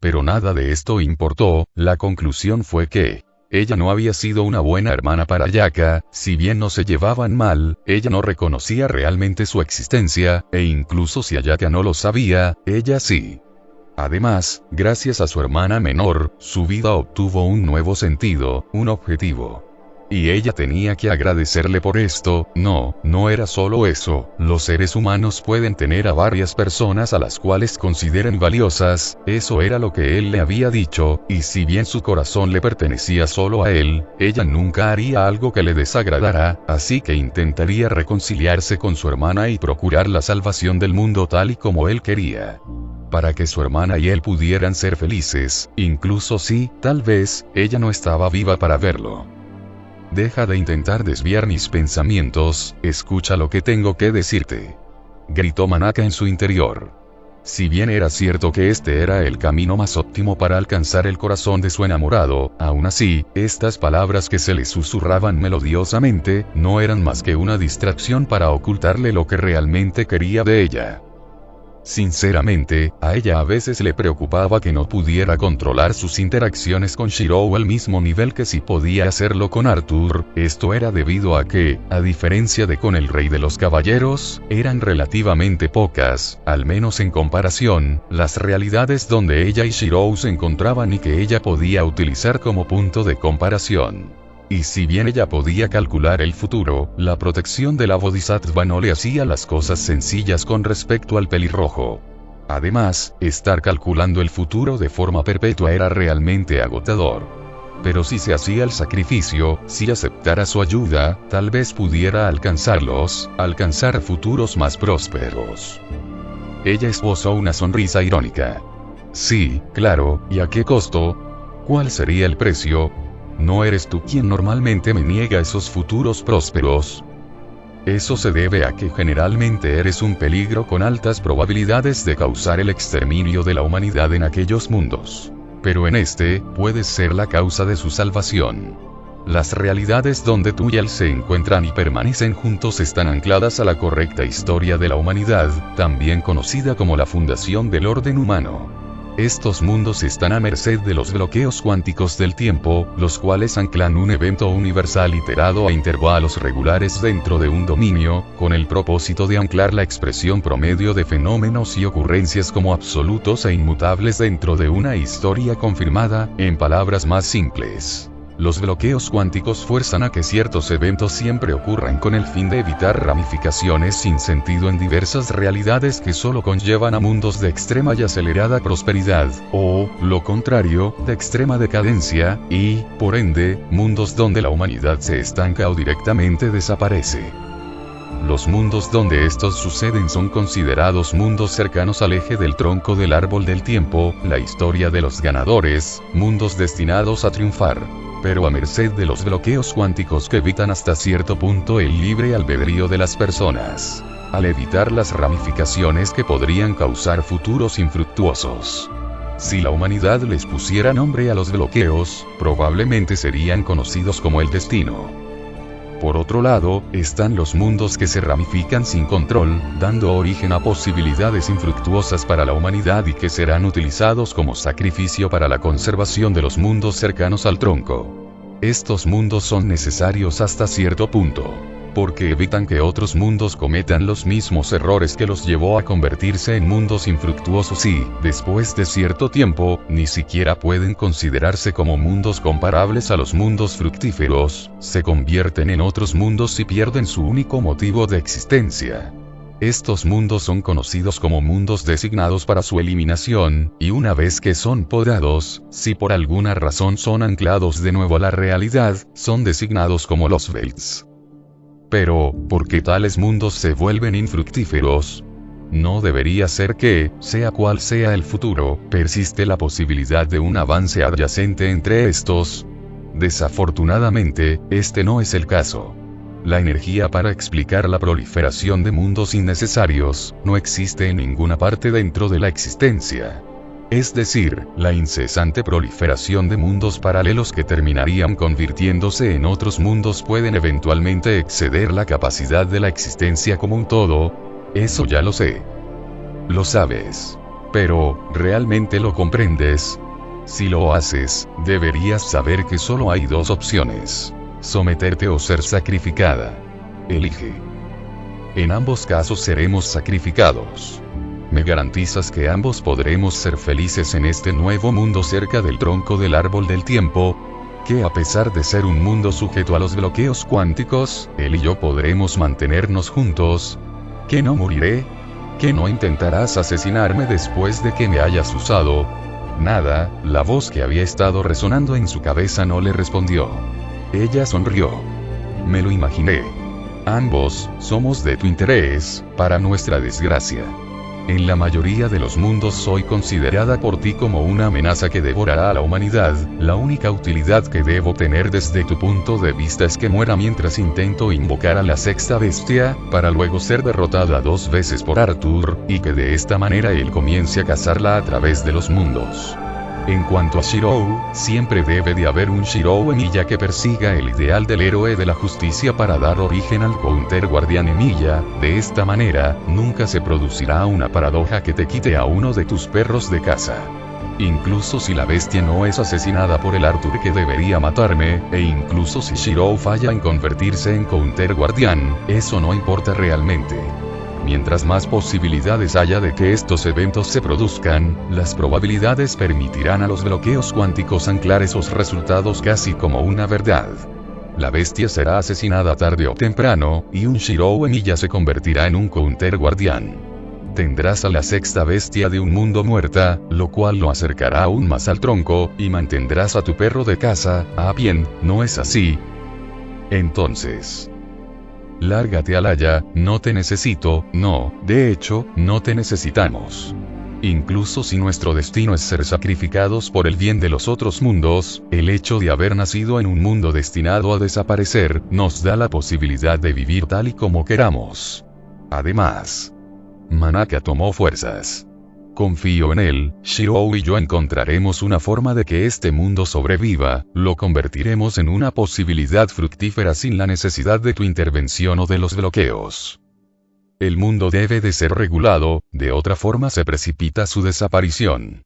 Pero nada de esto importó, la conclusión fue que ella no había sido una buena hermana para Yaka, si bien no se llevaban mal, ella no reconocía realmente su existencia, e incluso si Ayaka no lo sabía, ella sí. Además, gracias a su hermana menor, su vida obtuvo un nuevo sentido, un objetivo. Y ella tenía que agradecerle por esto. No era solo eso, los seres humanos pueden tener a varias personas a las cuales consideren valiosas, eso era lo que él le había dicho, y si bien su corazón le pertenecía solo a él, ella nunca haría algo que le desagradara, así que intentaría reconciliarse con su hermana y procurar la salvación del mundo tal y como él quería. Para que su hermana y él pudieran ser felices, incluso si, tal vez, ella no estaba viva para verlo. Deja de intentar desviar mis pensamientos, escucha lo que tengo que decirte. Gritó Manaka en su interior. Si bien era cierto que este era el camino más óptimo para alcanzar el corazón de su enamorado, aún así, estas palabras que se le susurraban melodiosamente, no eran más que una distracción para ocultarle lo que realmente quería de ella. Sinceramente, a ella a veces le preocupaba que no pudiera controlar sus interacciones con Shirou al mismo nivel que si podía hacerlo con Arthur. Esto era debido a que, a diferencia de con el Rey de los Caballeros, eran relativamente pocas, al menos en comparación, las realidades donde ella y Shirou se encontraban y que ella podía utilizar como punto de comparación. Y si bien ella podía calcular el futuro, la protección de la Bodhisattva no le hacía las cosas sencillas con respecto al pelirrojo. Además, estar calculando el futuro de forma perpetua era realmente agotador. Pero si se hacía el sacrificio, si aceptara su ayuda, tal vez pudiera alcanzar futuros más prósperos. Ella esbozó una sonrisa irónica. Sí, claro, ¿y a qué costo? ¿Cuál sería el precio? ¿No eres tú quien normalmente me niega esos futuros prósperos? Eso se debe a que generalmente eres un peligro con altas probabilidades de causar el exterminio de la humanidad en aquellos mundos. Pero en este, puedes ser la causa de su salvación. Las realidades donde tú y él se encuentran y permanecen juntos están ancladas a la correcta historia de la humanidad, también conocida como la fundación del orden humano. Estos mundos están a merced de los bloqueos cuánticos del tiempo, los cuales anclan un evento universal iterado a intervalos regulares dentro de un dominio, con el propósito de anclar la expresión promedio de fenómenos y ocurrencias como absolutos e inmutables dentro de una historia confirmada, en palabras más simples. Los bloqueos cuánticos fuerzan a que ciertos eventos siempre ocurran con el fin de evitar ramificaciones sin sentido en diversas realidades que solo conllevan a mundos de extrema y acelerada prosperidad, o, lo contrario, de extrema decadencia, y, por ende, mundos donde la humanidad se estanca o directamente desaparece. Los mundos donde estos suceden son considerados mundos cercanos al eje del tronco del árbol del tiempo, la historia de los ganadores, mundos destinados a triunfar, pero a merced de los bloqueos cuánticos que evitan hasta cierto punto el libre albedrío de las personas, al evitar las ramificaciones que podrían causar futuros infructuosos. Si la humanidad les pusiera nombre a los bloqueos, probablemente serían conocidos como el destino. Por otro lado, están los mundos que se ramifican sin control, dando origen a posibilidades infructuosas para la humanidad y que serán utilizados como sacrificio para la conservación de los mundos cercanos al tronco. Estos mundos son necesarios hasta cierto punto, porque evitan que otros mundos cometan los mismos errores que los llevó a convertirse en mundos infructuosos y, después de cierto tiempo, ni siquiera pueden considerarse como mundos comparables a los mundos fructíferos, se convierten en otros mundos y pierden su único motivo de existencia. Estos mundos son conocidos como mundos designados para su eliminación, y una vez que son podados, si por alguna razón son anclados de nuevo a la realidad, son designados como los Velds. Pero, ¿por qué tales mundos se vuelven infructíferos? No debería ser que, sea cual sea el futuro, persiste la posibilidad de un avance adyacente entre estos. Desafortunadamente, este no es el caso. La energía para explicar la proliferación de mundos innecesarios, no existe en ninguna parte dentro de la existencia. Es decir, la incesante proliferación de mundos paralelos que terminarían convirtiéndose en otros mundos pueden eventualmente exceder la capacidad de la existencia como un todo. Eso ya lo sé. Lo sabes. Pero, ¿realmente lo comprendes? Si lo haces, deberías saber que solo hay dos opciones: someterte o ser sacrificada. Elige. En ambos casos seremos sacrificados. ¿Me garantizas que ambos podremos ser felices en este nuevo mundo cerca del tronco del árbol del tiempo? Que a pesar de ser un mundo sujeto a los bloqueos cuánticos, él y yo podremos mantenernos juntos. ¿Que no moriré? ¿Que no intentarás asesinarme después de que me hayas usado? Nada, la voz que había estado resonando en su cabeza no le respondió. Ella sonrió. Me lo imaginé. Ambos somos de tu interés, para nuestra desgracia. En la mayoría de los mundos soy considerada por ti como una amenaza que devorará a la humanidad. La única utilidad que debo tener desde tu punto de vista es que muera mientras intento invocar a la sexta bestia, para luego ser derrotada 2 veces por Arthur, y que de esta manera él comience a cazarla a través de los mundos. En cuanto a Shirou, siempre debe de haber un Shirou Emilia que persiga el ideal del héroe de la justicia para dar origen al Counter Guardián Emilia. De esta manera, nunca se producirá una paradoja que te quite a uno de tus perros de casa. Incluso si la bestia no es asesinada por el Arthur que debería matarme, e incluso si Shirou falla en convertirse en Counter Guardián, eso no importa realmente. Mientras más posibilidades haya de que estos eventos se produzcan, las probabilidades permitirán a los bloqueos cuánticos anclar esos resultados casi como una verdad. La bestia será asesinada tarde o temprano, y un Shirou Emilia se convertirá en un Counter Guardián. Tendrás a la sexta bestia de un mundo muerta, lo cual lo acercará aún más al tronco, y mantendrás a tu perro de casa. Ah, bien, ¿no es así? Entonces, lárgate, Alaya, no te necesito. No, de hecho, no te necesitamos. Incluso si nuestro destino es ser sacrificados por el bien de los otros mundos, el hecho de haber nacido en un mundo destinado a desaparecer, nos da la posibilidad de vivir tal y como queramos. Además, Manaka tomó fuerzas. Confío en él. Shirou y yo encontraremos una forma de que este mundo sobreviva, lo convertiremos en una posibilidad fructífera sin la necesidad de tu intervención o de los bloqueos. El mundo debe de ser regulado, de otra forma se precipita su desaparición.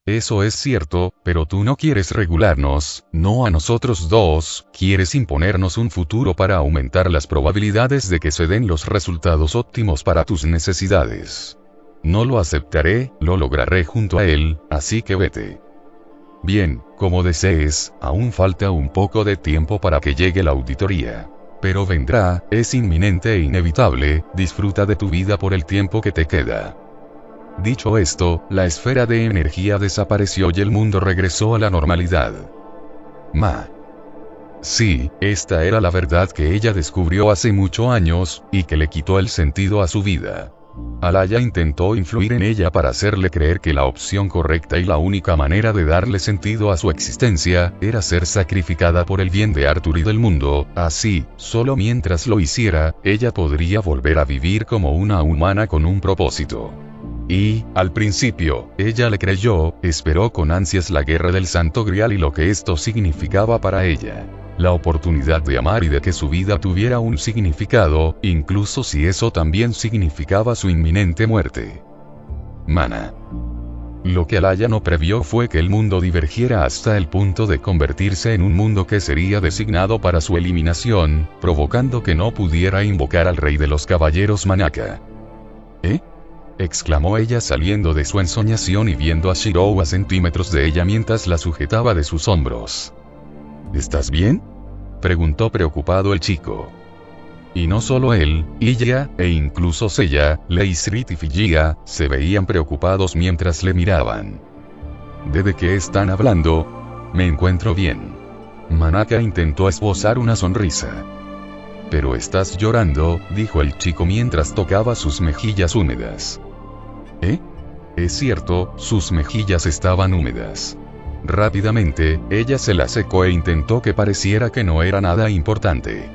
Eso es cierto, pero tú no quieres regularnos, no a nosotros dos, quieres imponernos un futuro para aumentar las probabilidades de que se den los resultados óptimos para tus necesidades. No lo aceptaré, lo lograré junto a él, así que vete. Bien, como desees, aún falta un poco de tiempo para que llegue la auditoría. Pero vendrá, es inminente e inevitable, disfruta de tu vida por el tiempo que te queda. Dicho esto, la esfera de energía desapareció y el mundo regresó a la normalidad. Sí, esta era la verdad que ella descubrió hace muchos años, y que le quitó el sentido a su vida. Alaya intentó influir en ella para hacerle creer que la opción correcta y la única manera de darle sentido a su existencia, era ser sacrificada por el bien de Arthur y del mundo. Así, solo mientras lo hiciera, ella podría volver a vivir como una humana con un propósito. Y, al principio, ella le creyó, esperó con ansias la guerra del Santo Grial y lo que esto significaba para ella. La oportunidad de amar y de que su vida tuviera un significado, incluso si eso también significaba su inminente muerte. Mana. Lo que Alaya no previó fue que el mundo divergiera hasta el punto de convertirse en un mundo que sería designado para su eliminación, provocando que no pudiera invocar al rey de los caballeros Manaka. Exclamó ella saliendo de su ensoñación y viendo a Shirou a centímetros de ella mientras la sujetaba de sus hombros. ¿Estás bien?, preguntó preocupado el chico. Y no solo él, ella, e incluso Seiya, Leisrit y Figia, se veían preocupados mientras le miraban. ¿De qué están hablando? Me encuentro bien. Manaka intentó esbozar una sonrisa. Pero estás llorando, dijo el chico mientras tocaba sus mejillas húmedas. Es cierto, sus mejillas estaban húmedas. Rápidamente, ella se las secó e intentó que pareciera que no era nada importante.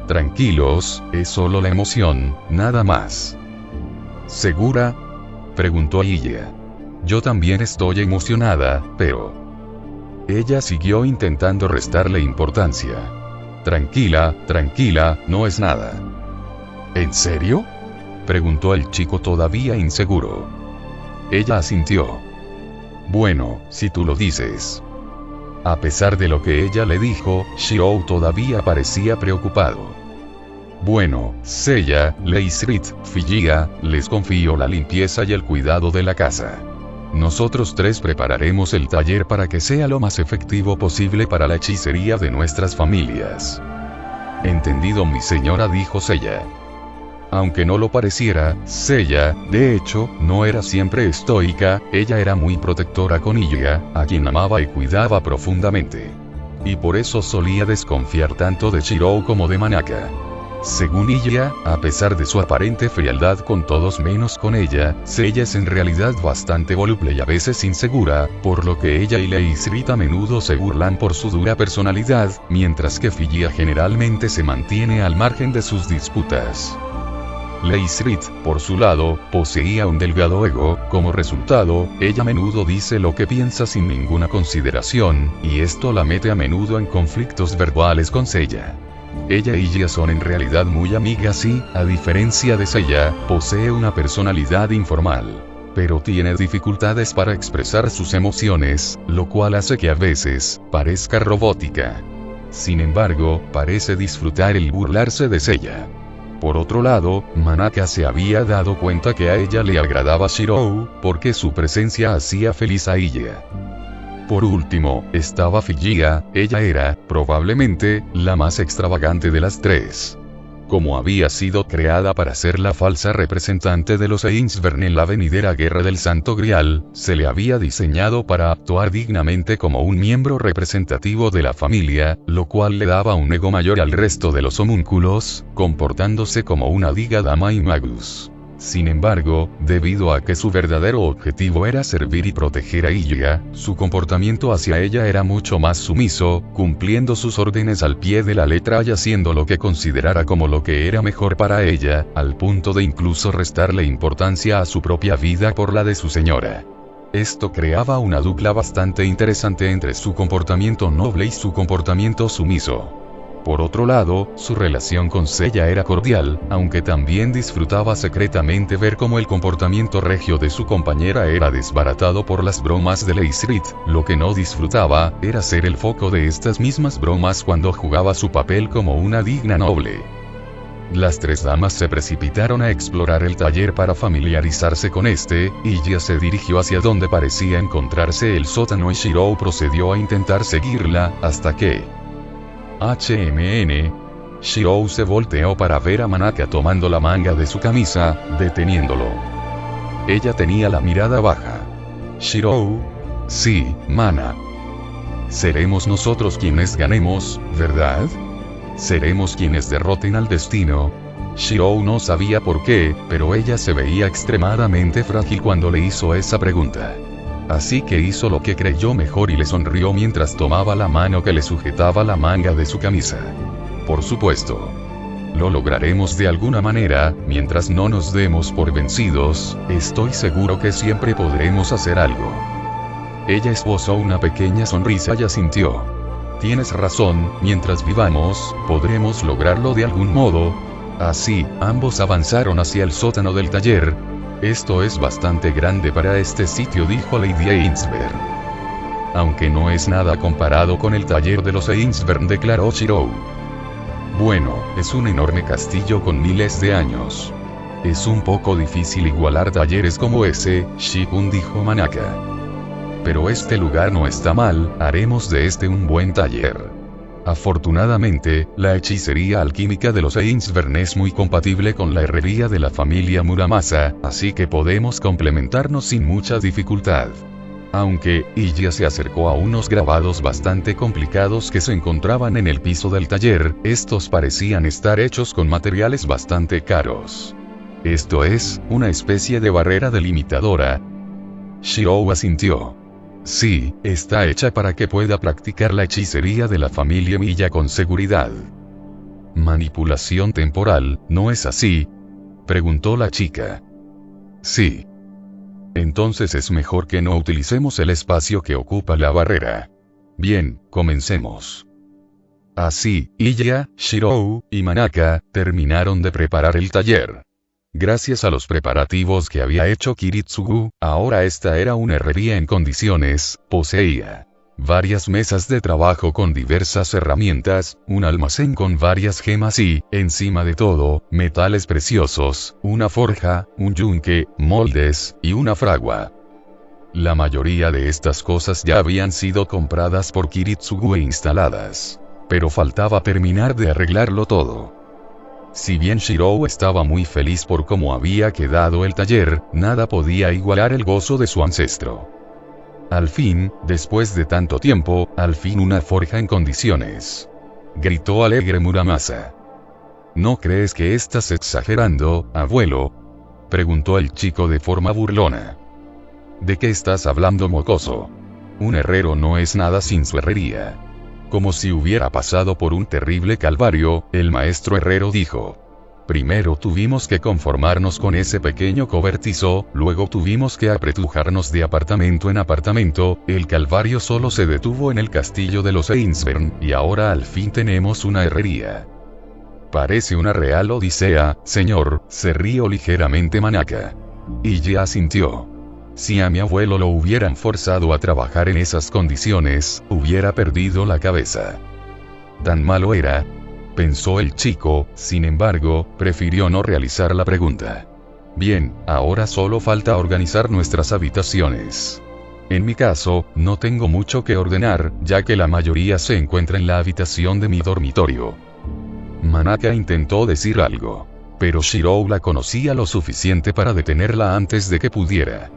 Tranquilos, es solo la emoción, nada más. ¿Segura?, preguntó ella. Yo también estoy emocionada, pero... Ella siguió intentando restarle importancia. Tranquila, tranquila, no es nada. ¿En serio?, preguntó el chico todavía inseguro. Ella asintió. Bueno, si tú lo dices. A pesar de lo que ella le dijo, Shirou todavía parecía preocupado. Bueno, Seiya, Leisrit, Figia, les confío la limpieza y el cuidado de la casa. Nosotros tres prepararemos el taller para que sea lo más efectivo posible para la hechicería de nuestras familias. Entendido, mi señora, dijo Seiya. Aunque no lo pareciera, Seiya, de hecho, no era siempre estoica, ella era muy protectora con Ilya, a quien amaba y cuidaba profundamente. Y por eso solía desconfiar tanto de Shirou como de Manaka. Según Ilya, a pesar de su aparente frialdad con todos menos con ella, Seiya es en realidad bastante voluble y a veces insegura, por lo que ella y Leisrit a menudo se burlan por su dura personalidad, mientras que Figia generalmente se mantiene al margen de sus disputas. Leisrit, por su lado, poseía un delgado ego, como resultado, ella a menudo dice lo que piensa sin ninguna consideración, y esto la mete a menudo en conflictos verbales con Seiya. Ella y Ilya son en realidad muy amigas y, a diferencia de Seiya, posee una personalidad informal. Pero tiene dificultades para expresar sus emociones, lo cual hace que a veces, parezca robótica. Sin embargo, parece disfrutar el burlarse de Seiya. Por otro lado, Manaka se había dado cuenta que a ella le agradaba Shirou, porque su presencia hacía feliz a Ilya. Por último, estaba Figia, ella era, probablemente, la más extravagante de las tres. Como había sido creada para ser la falsa representante de los Ainsvern en la venidera Guerra del Santo Grial, se le había diseñado para actuar dignamente como un miembro representativo de la familia, lo cual le daba un ego mayor al resto de los homúnculos, comportándose como una diga dama y magus. Sin embargo, debido a que su verdadero objetivo era servir y proteger a Ilya, su comportamiento hacia ella era mucho más sumiso, cumpliendo sus órdenes al pie de la letra y haciendo lo que considerara como lo que era mejor para ella, al punto de incluso restarle importancia a su propia vida por la de su señora. Esto creaba una dupla bastante interesante entre su comportamiento noble y su comportamiento sumiso. Por otro lado, su relación con Seiya era cordial, aunque también disfrutaba secretamente ver cómo el comportamiento regio de su compañera era desbaratado por las bromas de Leisrit. Lo que no disfrutaba, era ser el foco de estas mismas bromas cuando jugaba su papel como una digna noble. Las tres damas se precipitaron a explorar el taller para familiarizarse con este, y Ilya se dirigió hacia donde parecía encontrarse el sótano y Shirou procedió a intentar seguirla, hasta que... Shirou se volteó para ver a Manaka tomando la manga de su camisa, deteniéndolo. Ella tenía la mirada baja. Shirou. Sí, Mana. Seremos nosotros quienes ganemos, ¿verdad? Seremos quienes derroten al destino. Shirou no sabía por qué, pero ella se veía extremadamente frágil cuando le hizo esa pregunta. Así que hizo lo que creyó mejor y le sonrió mientras tomaba la mano que le sujetaba la manga de su camisa. Por supuesto. Lo lograremos de alguna manera, mientras no nos demos por vencidos, estoy seguro que siempre podremos hacer algo. Ella esbozó una pequeña sonrisa y asintió. Tienes razón, mientras vivamos, podremos lograrlo de algún modo. Así, ambos avanzaron hacia el sótano del taller. Esto es bastante grande para este sitio, dijo Lady Ainsvern. Aunque no es nada comparado con el taller de los Ainsvern, declaró Shirou. Bueno, es un enorme castillo con miles de años. Es un poco difícil igualar talleres como ese, Shikun, dijo Manaka. Pero este lugar no está mal, haremos de este un buen taller. Afortunadamente, la hechicería alquímica de los Ainsvern es muy compatible con la herrería de la familia Muramasa, así que podemos complementarnos sin mucha dificultad. Aunque, Ilya se acercó a unos grabados bastante complicados que se encontraban en el piso del taller, estos parecían estar hechos con materiales bastante caros. Esto es, una especie de barrera delimitadora. Shirou asintió. Sí, está hecha para que pueda practicar la hechicería de la familia Milla con seguridad. ¿Manipulación temporal, no es así?, preguntó la chica. Sí. Entonces es mejor que no utilicemos el espacio que ocupa la barrera. Bien, comencemos. Así, Iya, Shirou y Manaka terminaron de preparar el taller. Gracias a los preparativos que había hecho Kiritsugu, ahora esta era una herrería en condiciones, poseía varias mesas de trabajo con diversas herramientas, un almacén con varias gemas y, encima de todo, metales preciosos, una forja, un yunque, moldes, y una fragua. La mayoría de estas cosas ya habían sido compradas por Kiritsugu e instaladas. Pero faltaba terminar de arreglarlo todo. Si bien Shirou estaba muy feliz por cómo había quedado el taller, nada podía igualar el gozo de su ancestro. Al fin, después de tanto tiempo, al fin una forja en condiciones. Gritó alegre Muramasa. ¿No crees que estás exagerando, abuelo? Preguntó el chico de forma burlona. ¿De qué estás hablando, mocoso? Un herrero no es nada sin su herrería. Como si hubiera pasado por un terrible calvario, el maestro herrero dijo. Primero tuvimos que conformarnos con ese pequeño cobertizo, luego tuvimos que apretujarnos de apartamento en apartamento, el calvario solo se detuvo en el castillo de los Einsberg, y ahora al fin tenemos una herrería. Parece una real odisea, señor, se rió ligeramente Manaka. Y ya asintió. Si a mi abuelo lo hubieran forzado a trabajar en esas condiciones, hubiera perdido la cabeza. Tan malo era, pensó el chico, sin embargo, prefirió no realizar la pregunta. Bien, ahora solo falta organizar nuestras habitaciones. En mi caso, no tengo mucho que ordenar, ya que la mayoría se encuentra en la habitación de mi dormitorio. Manaka intentó decir algo, pero Shirou la conocía lo suficiente para detenerla antes de que pudiera.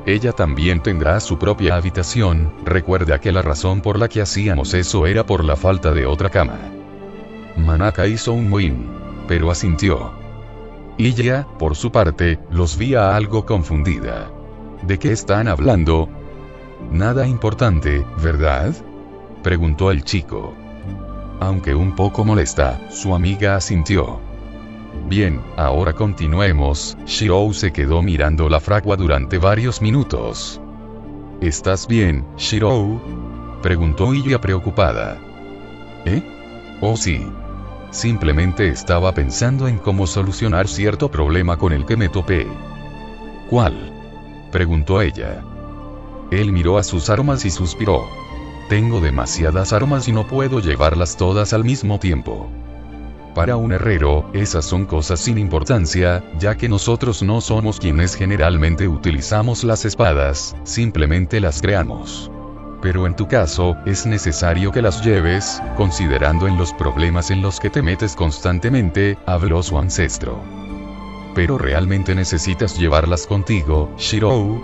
Ella también tendrá su propia habitación, recuerda que la razón por la que hacíamos eso era por la falta de otra cama. Manaka hizo un mohín, pero asintió. Iya, por su parte, los veía algo confundida. ¿De qué están hablando? Nada importante, ¿verdad? Preguntó el chico. Aunque un poco molesta, su amiga asintió. Bien, ahora continuemos. Shirou se quedó mirando la fragua durante varios minutos. ¿Estás bien, Shirou? Preguntó Iya preocupada. ¿Eh? Oh sí. Simplemente estaba pensando en cómo solucionar cierto problema con el que me topé. ¿Cuál? Preguntó ella. Él miró a sus armas y suspiró. Tengo demasiadas armas y no puedo llevarlas todas al mismo tiempo. Para un herrero, esas son cosas sin importancia, ya que nosotros no somos quienes generalmente utilizamos las espadas, simplemente las creamos. Pero en tu caso, es necesario que las lleves, considerando en los problemas en los que te metes constantemente, habló su ancestro. Pero realmente necesitas llevarlas contigo, Shirou.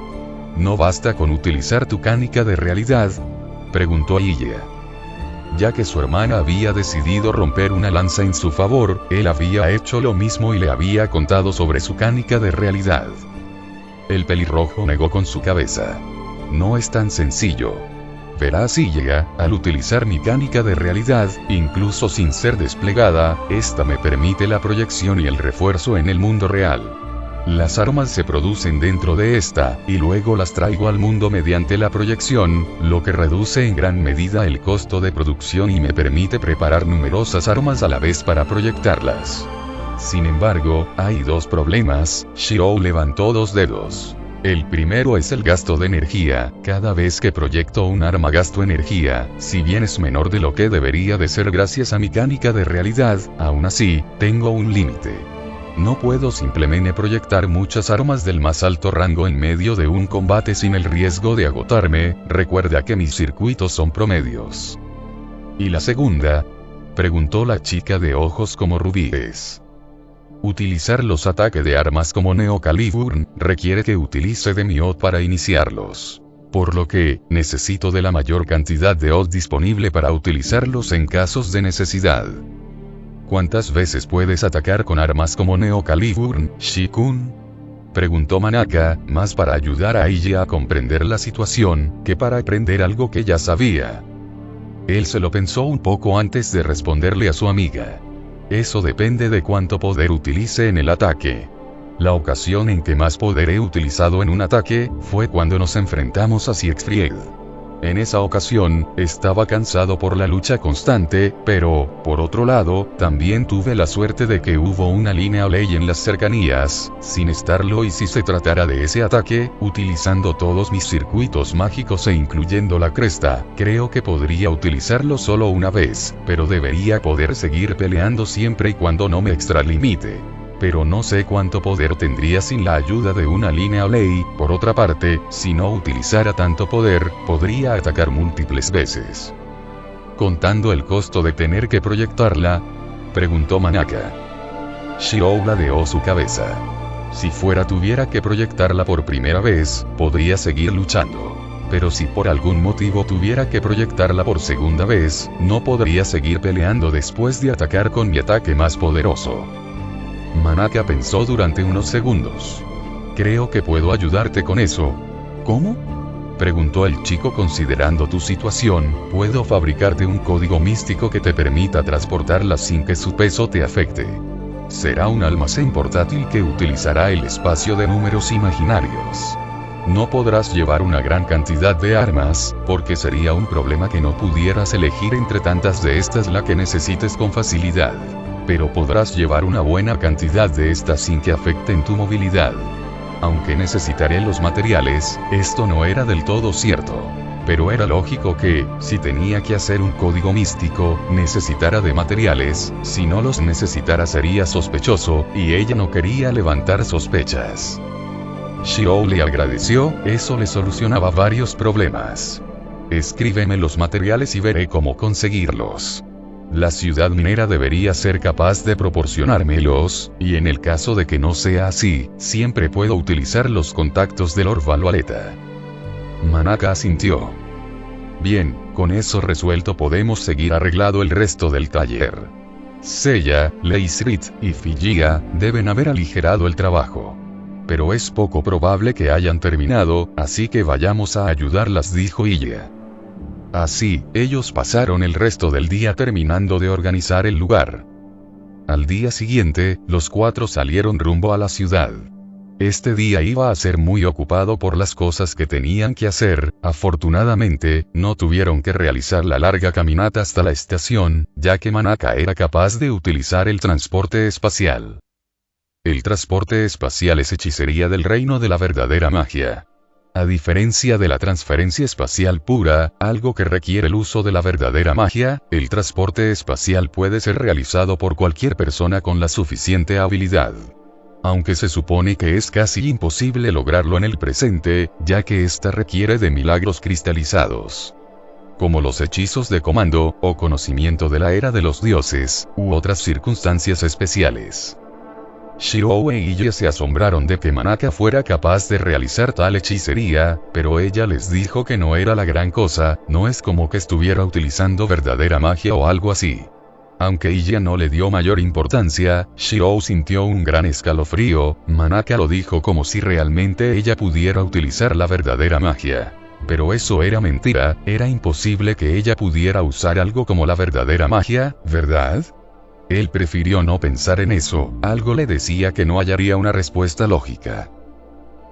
¿No basta con utilizar tu canica de realidad? Preguntó Iya. Ya que su hermana había decidido romper una lanza en su favor, él había hecho lo mismo y le había contado sobre su canica de realidad. El pelirrojo negó con su cabeza. No es tan sencillo. Verás, Iya, al utilizar mi canica de realidad, incluso sin ser desplegada, esta me permite la proyección y el refuerzo en el mundo real. Las armas se producen dentro de esta, y luego las traigo al mundo mediante la proyección, lo que reduce en gran medida el costo de producción y me permite preparar numerosas armas a la vez para proyectarlas. Sin embargo, hay dos problemas. Shirou levantó dos dedos. El primero es el gasto de energía. Cada vez que proyecto un arma gasto energía, si bien es menor de lo que debería de ser gracias a mi canica de realidad, aún así, tengo un límite. No puedo simplemente proyectar muchas armas del más alto rango en medio de un combate sin el riesgo de agotarme, recuerda que mis circuitos son promedios. ¿Y la segunda? Preguntó la chica de ojos como rubíes. Utilizar los ataques de armas como Neo Calibur requiere que utilice de mi OD para iniciarlos. Por lo que, necesito de la mayor cantidad de OD disponible para utilizarlos en casos de necesidad. ¿Cuántas veces puedes atacar con armas como Neo Calibur, Shikun? Preguntó Manaka, más para ayudar a Iya a comprender la situación, que para aprender algo que ya sabía. Él se lo pensó un poco antes de responderle a su amiga. Eso depende de cuánto poder utilice en el ataque. La ocasión en que más poder he utilizado en un ataque, fue cuando nos enfrentamos a Siegfried. En esa ocasión, estaba cansado por la lucha constante, pero, por otro lado, también tuve la suerte de que hubo una línea ley en las cercanías, sin estarlo y si se tratara de ese ataque, utilizando todos mis circuitos mágicos e incluyendo la cresta, creo que podría utilizarlo solo una vez, pero debería poder seguir peleando siempre y cuando no me extralimite. Pero no sé cuánto poder tendría sin la ayuda de una línea ley. Por otra parte, si no utilizara tanto poder, podría atacar múltiples veces. ¿Contando el costo de tener que proyectarla?, preguntó Manaka. Shirou ladeó su cabeza. Si tuviera que proyectarla por primera vez, podría seguir luchando. Pero si por algún motivo tuviera que proyectarla por segunda vez, no podría seguir peleando después de atacar con mi ataque más poderoso. Manaka pensó durante unos segundos. Creo que puedo ayudarte con eso. ¿Cómo?, preguntó el chico. Considerando tu situación, puedo fabricarte un código místico que te permita transportarla sin que su peso te afecte. Será un almacén portátil que utilizará el espacio de números imaginarios. No podrás llevar una gran cantidad de armas, porque sería un problema que no pudieras elegir entre tantas de estas la que necesites con facilidad. Pero podrás llevar una buena cantidad de estas sin que afecten tu movilidad. Aunque necesitaré los materiales, esto no era del todo cierto. Pero era lógico que, si tenía que hacer un código místico, necesitara de materiales. Si no los necesitara sería sospechoso, y ella no quería levantar sospechas. Shirou le agradeció, eso le solucionaba varios problemas. Escríbeme los materiales y veré cómo conseguirlos. La ciudad minera debería ser capaz de proporcionármelos, y en el caso de que no sea así, siempre puedo utilizar los contactos de Lord Valvaleta. Manaka asintió. Bien, con eso resuelto podemos seguir arreglado el resto del taller. Seiya, Leisrit y Figia deben haber aligerado el trabajo. Pero es poco probable que hayan terminado, así que vayamos a ayudarlas, dijo Iya. Así, ellos pasaron el resto del día terminando de organizar el lugar. Al día siguiente, los cuatro salieron rumbo a la ciudad. Este día iba a ser muy ocupado por las cosas que tenían que hacer. Afortunadamente, no tuvieron que realizar la larga caminata hasta la estación, ya que Manaka era capaz de utilizar el transporte espacial. El transporte espacial es hechicería del reino de la verdadera magia. A diferencia de la transferencia espacial pura, algo que requiere el uso de la verdadera magia, el transporte espacial puede ser realizado por cualquier persona con la suficiente habilidad. Aunque se supone que es casi imposible lograrlo en el presente, ya que ésta requiere de milagros cristalizados. Como los hechizos de comando, o conocimiento de la era de los dioses, u otras circunstancias especiales. Shirou e Iya se asombraron de que Manaka fuera capaz de realizar tal hechicería, pero ella les dijo que no era la gran cosa, no es como que estuviera utilizando verdadera magia o algo así. Aunque Iya no le dio mayor importancia, Shirou sintió un gran escalofrío. Manaka lo dijo como si realmente ella pudiera utilizar la verdadera magia. Pero eso era mentira, era imposible que ella pudiera usar algo como la verdadera magia, ¿verdad? Él prefirió no pensar en eso, algo le decía que no hallaría una respuesta lógica.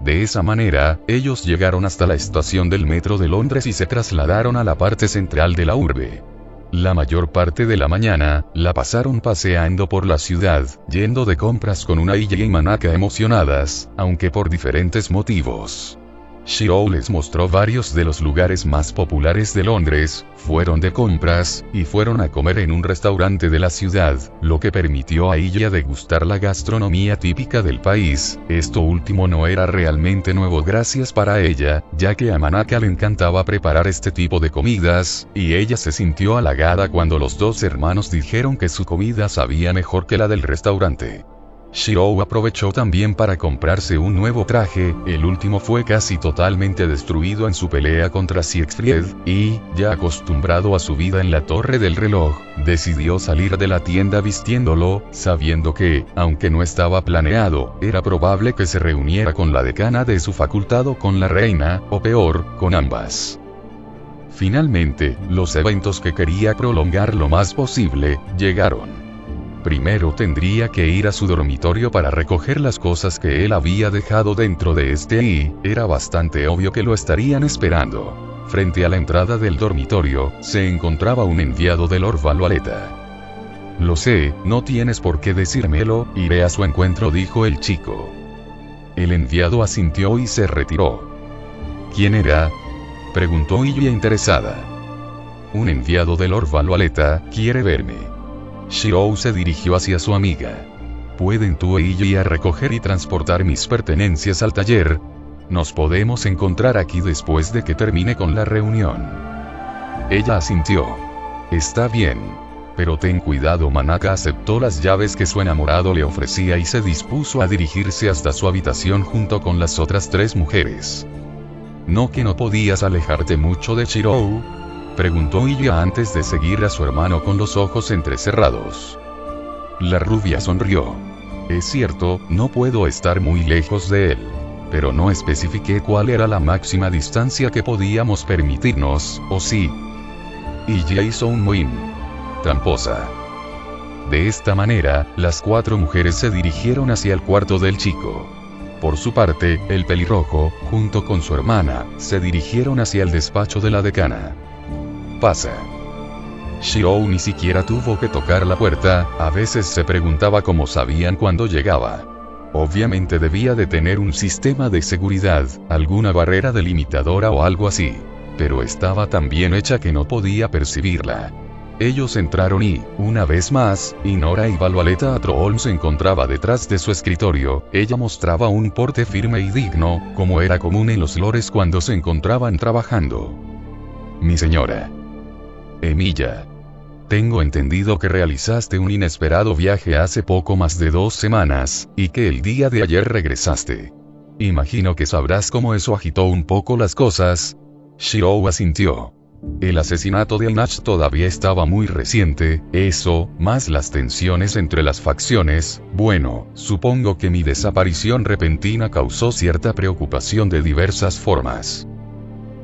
De esa manera, ellos llegaron hasta la estación del metro de Londres y se trasladaron a la parte central de la urbe. La mayor parte de la mañana, la pasaron paseando por la ciudad, yendo de compras con una Iya y Manaka emocionadas, aunque por diferentes motivos. Shirou les mostró varios de los lugares más populares de Londres, fueron de compras, y fueron a comer en un restaurante de la ciudad, lo que permitió a Iya degustar la gastronomía típica del país. Esto último no era realmente nuevo gracias para ella, ya que a Manaka le encantaba preparar este tipo de comidas, y ella se sintió halagada cuando los dos hermanos dijeron que su comida sabía mejor que la del restaurante. Shirou aprovechó también para comprarse un nuevo traje, el último fue casi totalmente destruido en su pelea contra Siegfried, y, ya acostumbrado a su vida en la torre del reloj, decidió salir de la tienda vistiéndolo, sabiendo que, aunque no estaba planeado, era probable que se reuniera con la decana de su facultad o con la reina, o peor, con ambas. Finalmente, los eventos que quería prolongar lo más posible, llegaron. Primero tendría que ir a su dormitorio para recoger las cosas que él había dejado dentro de este y era bastante obvio que lo estarían esperando. Frente a la entrada del dormitorio, se encontraba un enviado de Lord Valualeta. Lo sé, no tienes por qué decírmelo, iré a su encuentro, dijo el chico. El enviado asintió y se retiró. ¿Quién era?, preguntó ella interesada. Un enviado de Lord Valualeta, quiere verme. Shirou se dirigió hacia su amiga. ¿Pueden tú y yo recoger y transportar mis pertenencias al taller? Nos podemos encontrar aquí después de que termine con la reunión. Ella asintió. Está bien. Pero ten cuidado. Manaka aceptó las llaves que su enamorado le ofrecía y se dispuso a dirigirse hasta su habitación junto con las otras 3 mujeres. ¿No que no podías alejarte mucho de Shirou?, preguntó ella antes de seguir a su hermano con los ojos entrecerrados. La rubia sonrió. Es cierto, no puedo estar muy lejos de él. Pero no especifiqué cuál era la máxima distancia que podíamos permitirnos, ¿o sí? Ella hizo un mohín. Tramposa. De esta manera, las 4 mujeres se dirigieron hacia el cuarto del chico. Por su parte, el pelirrojo, junto con su hermana, se dirigieron hacia el despacho de la decana. Pasa. Shirou ni siquiera tuvo que tocar la puerta, a veces se preguntaba cómo sabían cuándo llegaba. Obviamente debía de tener un sistema de seguridad, alguna barrera delimitadora o algo así. Pero estaba tan bien hecha que no podía percibirla. Ellos entraron y, una vez más, Inora y Valualeta Atrool se encontraba detrás de su escritorio. Ella mostraba un porte firme y digno, como era común en los lores cuando se encontraban trabajando. Mi señora. Emilia. Tengo entendido que realizaste un inesperado viaje hace poco más de 2 semanas, y que el día de ayer regresaste. Imagino que sabrás cómo eso agitó un poco las cosas. Shirou asintió. El asesinato de Ainach todavía estaba muy reciente, eso, más las tensiones entre las facciones, bueno, supongo que mi desaparición repentina causó cierta preocupación de diversas formas.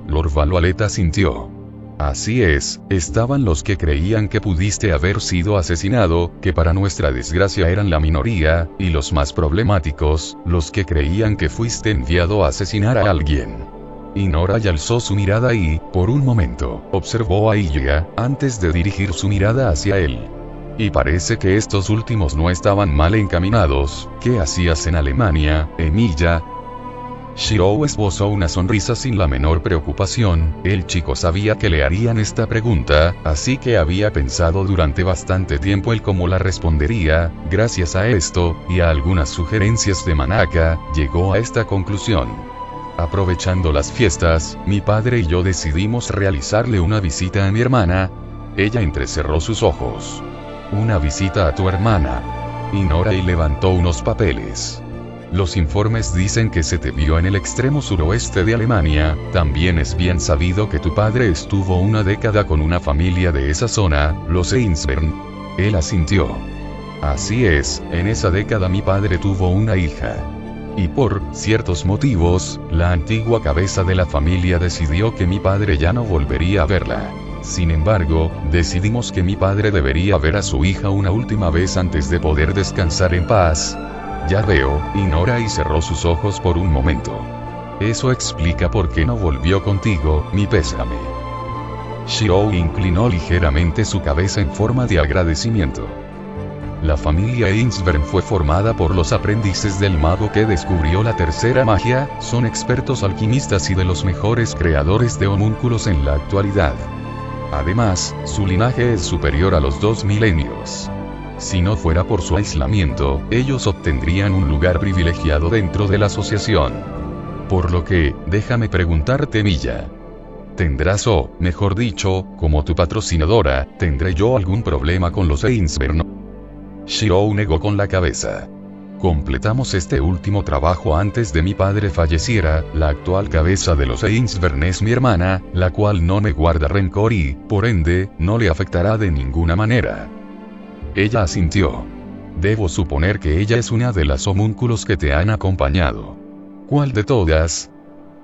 Lord Valualeta asintió. Así es, estaban los que creían que pudiste haber sido asesinado, que para nuestra desgracia eran la minoría, y los más problemáticos, los que creían que fuiste enviado a asesinar a alguien. Inora alzó su mirada y, por un momento, observó a Ilya, antes de dirigir su mirada hacia él. Y parece que estos últimos no estaban mal encaminados. ¿Qué hacías en Alemania, Emilia? Shirou esbozó una sonrisa sin la menor preocupación. El chico sabía que le harían esta pregunta, así que había pensado durante bastante tiempo el cómo la respondería. Gracias a esto, y a algunas sugerencias de Manaka, llegó a esta conclusión. Aprovechando las fiestas, mi padre y yo decidimos realizarle una visita a mi hermana. Ella entrecerró sus ojos. Una visita a tu hermana. Inora y levantó unos papeles. Los informes dicen que se te vio en el extremo suroeste de Alemania. También es bien sabido que tu padre estuvo una década con una familia de esa zona, los Einsbern. Él asintió. Así es, en esa década mi padre tuvo una hija. Y por ciertos motivos, la antigua cabeza de la familia decidió que mi padre ya no volvería a verla. Sin embargo, decidimos que mi padre debería ver a su hija una última vez antes de poder descansar en paz. Ya veo, Inora y cerró sus ojos por un momento. Eso explica por qué no volvió contigo, mi pésame. Shirou inclinó ligeramente su cabeza en forma de agradecimiento. La familia Einsbern fue formada por los aprendices del mago que descubrió la tercera magia, son expertos alquimistas y de los mejores creadores de homúnculos en la actualidad. Además, su linaje es superior a los 2 milenios. Si no fuera por su aislamiento, ellos obtendrían un lugar privilegiado dentro de la asociación. Por lo que, déjame preguntarte, Milla. ¿Tendrás o, mejor dicho, como tu patrocinadora, tendré yo algún problema con los Einsbern? Shirou negó con la cabeza. Completamos este último trabajo antes de mi padre falleciera. La actual cabeza de los Einsbern es mi hermana, la cual no me guarda rencor y, por ende, no le afectará de ninguna manera. Ella asintió. Debo suponer que ella es una de las homúnculos que te han acompañado. ¿Cuál de todas?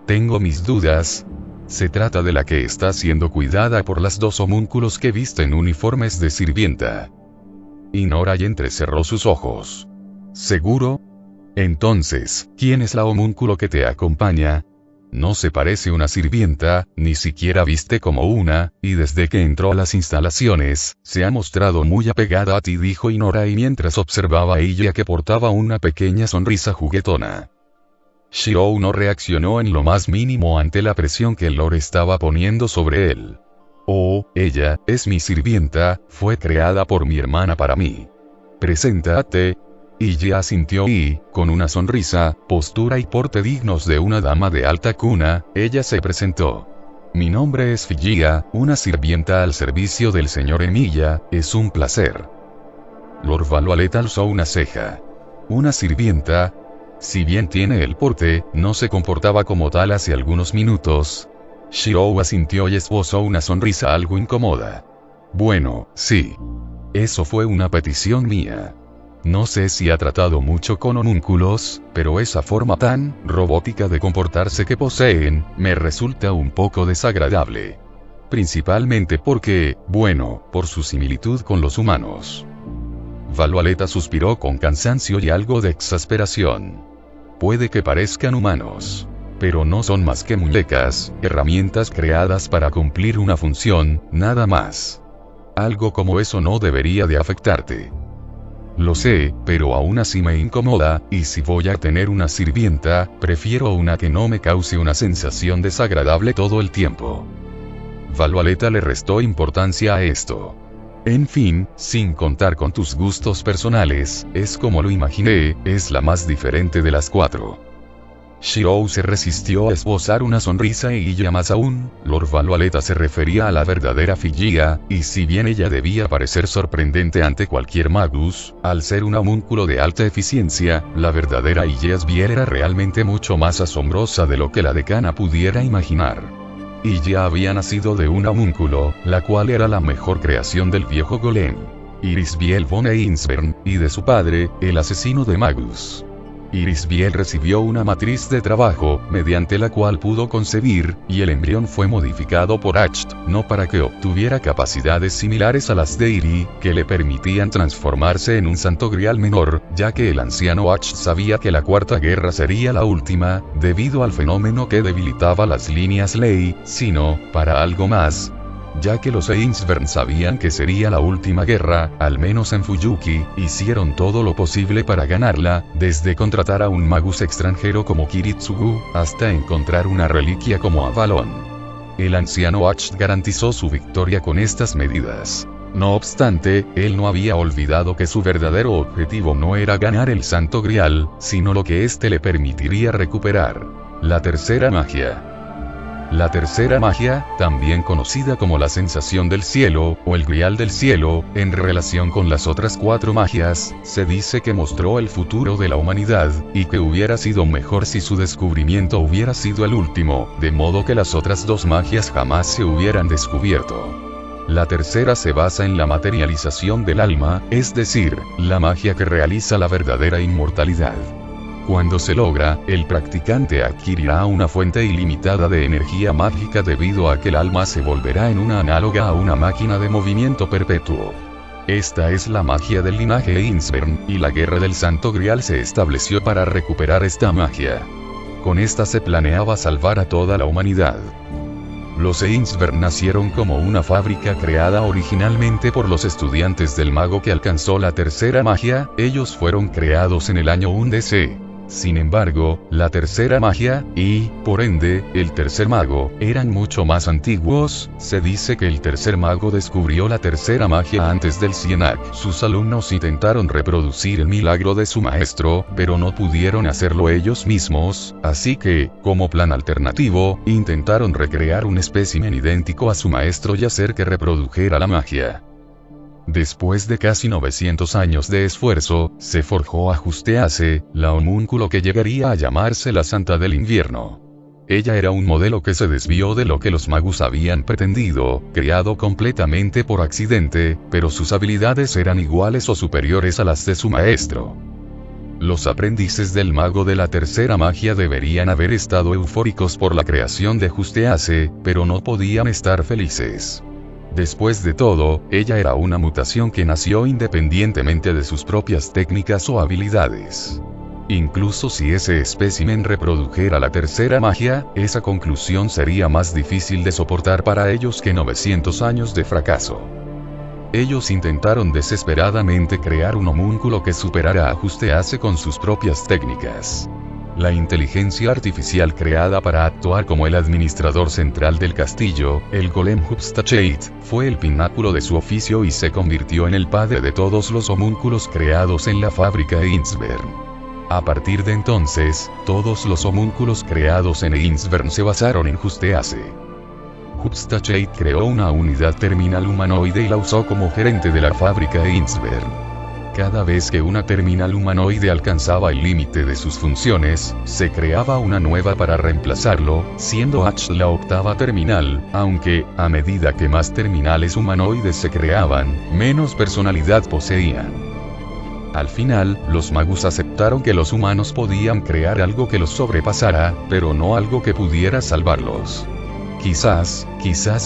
Tengo mis dudas. Se trata de la que está siendo cuidada por las 2 homúnculos que visten uniformes de sirvienta. Y Norai entrecerró sus ojos. ¿Seguro? Entonces, ¿quién es la homúnculo que te acompaña? No se parece una sirvienta, ni siquiera viste como una, y desde que entró a las instalaciones, se ha mostrado muy apegada a ti, dijo Norai mientras observaba a ella que portaba una pequeña sonrisa juguetona. Shirou no reaccionó en lo más mínimo ante la presión que el Lord estaba poniendo sobre él. Oh, ella, es mi sirvienta, fue creada por mi hermana para mí. Preséntate. Y ya asintió y, con una sonrisa, postura y porte dignos de una dama de alta cuna, ella se presentó. Mi nombre es Figia, una sirvienta al servicio del señor Emilia, es un placer. Lord Valoalet alzó una ceja. ¿Una sirvienta? Si bien tiene el porte, no se comportaba como tal hace algunos minutos. Shirou asintió y esbozó una sonrisa algo incómoda. Bueno, sí. Eso fue una petición mía. No sé si ha tratado mucho con homúnculos, pero esa forma tan robótica de comportarse que poseen, me resulta un poco desagradable. Principalmente porque, bueno, por su similitud con los humanos. Valoalet suspiró con cansancio y algo de exasperación. Puede que parezcan humanos, pero no son más que muñecas, herramientas creadas para cumplir una función, nada más. Algo como eso no debería de afectarte. Lo sé, pero aún así me incomoda, y si voy a tener una sirvienta, prefiero una que no me cause una sensación desagradable todo el tiempo. Valoalet le restó importancia a esto. En fin, sin contar con tus gustos personales, es como lo imaginé, es la más diferente de las cuatro. Shirou se resistió a esbozar una sonrisa y ya más aún, Lord Valoalet se refería a la verdadera Figia, y si bien ella debía parecer sorprendente ante cualquier magus, al ser un homúnculo de alta eficiencia, la verdadera Iyasbiel era realmente mucho más asombrosa de lo que la decana pudiera imaginar. Ella había nacido de un homúnculo, la cual era la mejor creación del viejo golem, Irisbiel von Einsbern, y de su padre, el asesino de magus. Irisbiel recibió una matriz de trabajo, mediante la cual pudo concebir, y el embrión fue modificado por Acht, no para que obtuviera capacidades similares a las de Iri, que le permitían transformarse en un santo grial menor, ya que el anciano Acht sabía que la cuarta guerra sería la última, debido al fenómeno que debilitaba las líneas Ley, sino, para algo más, ya que los Einsbern sabían que sería la última guerra, al menos en Fuyuki, hicieron todo lo posible para ganarla, desde contratar a un magus extranjero como Kiritsugu, hasta encontrar una reliquia como Avalon. El anciano Acht garantizó su victoria con estas medidas. No obstante, él no había olvidado que su verdadero objetivo no era ganar el Santo Grial, sino lo que éste le permitiría recuperar: la tercera magia. La tercera magia, también conocida como la sensación del cielo, o el grial del cielo, en relación con las otras cuatro magias, se dice que mostró el futuro de la humanidad, y que hubiera sido mejor si su descubrimiento hubiera sido el último, de modo que las otras dos magias jamás se hubieran descubierto. La tercera se basa en la materialización del alma, es decir, la magia que realiza la verdadera inmortalidad. Cuando se logra, el practicante adquirirá una fuente ilimitada de energía mágica debido a que el alma se volverá en una análoga a una máquina de movimiento perpetuo. Esta es la magia del linaje Einsbern, y la Guerra del Santo Grial se estableció para recuperar esta magia. Con esta se planeaba salvar a toda la humanidad. Los Einsbern nacieron como una fábrica creada originalmente por los estudiantes del mago que alcanzó la tercera magia, ellos fueron creados en el año 1 DC. Sin embargo, la tercera magia, y, por ende, el tercer mago, eran mucho más antiguos. Se dice que el tercer mago descubrió la tercera magia antes del Cienac. Sus alumnos intentaron reproducir el milagro de su maestro, pero no pudieron hacerlo ellos mismos, así que, como plan alternativo, intentaron recrear un espécimen idéntico a su maestro y hacer que reprodujera la magia. Después de casi 900 años de esfuerzo, se forjó a Justease, la homúnculo que llegaría a llamarse la Santa del Invierno. Ella era un modelo que se desvió de lo que los magus habían pretendido, creado completamente por accidente, pero sus habilidades eran iguales o superiores a las de su maestro. Los aprendices del mago de la tercera magia deberían haber estado eufóricos por la creación de Justease, pero no podían estar felices. Después de todo, ella era una mutación que nació independientemente de sus propias técnicas o habilidades. Incluso si ese espécimen reprodujera la tercera magia, esa conclusión sería más difícil de soportar para ellos que 900 años de fracaso. Ellos intentaron desesperadamente crear un homúnculo que superara a Juste-Ace con sus propias técnicas. La inteligencia artificial creada para actuar como el administrador central del castillo, el golem Hupstacheit, fue el pináculo de su oficio y se convirtió en el padre de todos los homúnculos creados en la fábrica Einsvern. A partir de entonces, todos los homúnculos creados en Einsvern se basaron en Juste-Ace. Hupstacheit creó una unidad terminal humanoide y la usó como gerente de la fábrica Einsvern. Cada vez que una terminal humanoide alcanzaba el límite de sus funciones, se creaba una nueva para reemplazarlo, siendo H la octava terminal, aunque, a medida que más terminales humanoides se creaban, menos personalidad poseían. Al final, los magus aceptaron que los humanos podían crear algo que los sobrepasara, pero no algo que pudiera salvarlos. Quizás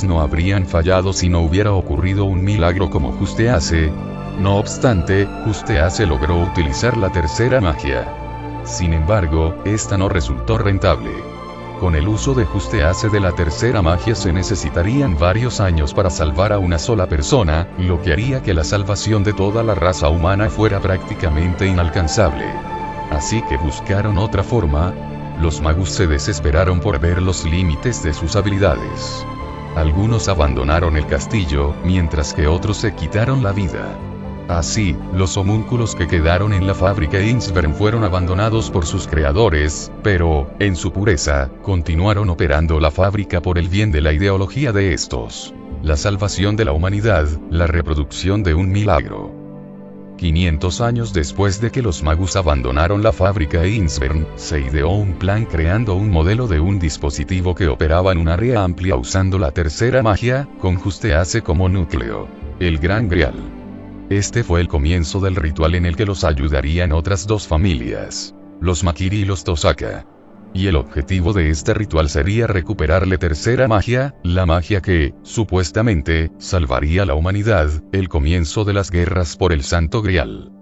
no habrían fallado si no hubiera ocurrido un milagro como Juste-Ace. No obstante, Juste-Ace logró utilizar la tercera magia. Sin embargo, esta no resultó rentable. Con el uso de Juste-Ace de la tercera magia se necesitarían varios años para salvar a una sola persona, lo que haría que la salvación de toda la raza humana fuera prácticamente inalcanzable. Así que buscaron otra forma. Los magus se desesperaron por ver los límites de sus habilidades. Algunos abandonaron el castillo, mientras que otros se quitaron la vida. Así, los homúnculos que quedaron en la fábrica Einsvern fueron abandonados por sus creadores, pero, en su pureza, continuaron operando la fábrica por el bien de la ideología de estos. La salvación de la humanidad, la reproducción de un milagro. 500 años después de que los magus abandonaron la fábrica Einsvern, se ideó un plan creando un modelo de un dispositivo que operaba en un área amplia usando la tercera magia, con Juste-Ace como núcleo. El Gran Grial. Este fue el comienzo del ritual en el que los ayudarían otras dos familias, los Makiri y los Tosaka. Y el objetivo de este ritual sería recuperar la tercera magia, la magia que, supuestamente, salvaría a la humanidad, el comienzo de las guerras por el Santo Grial.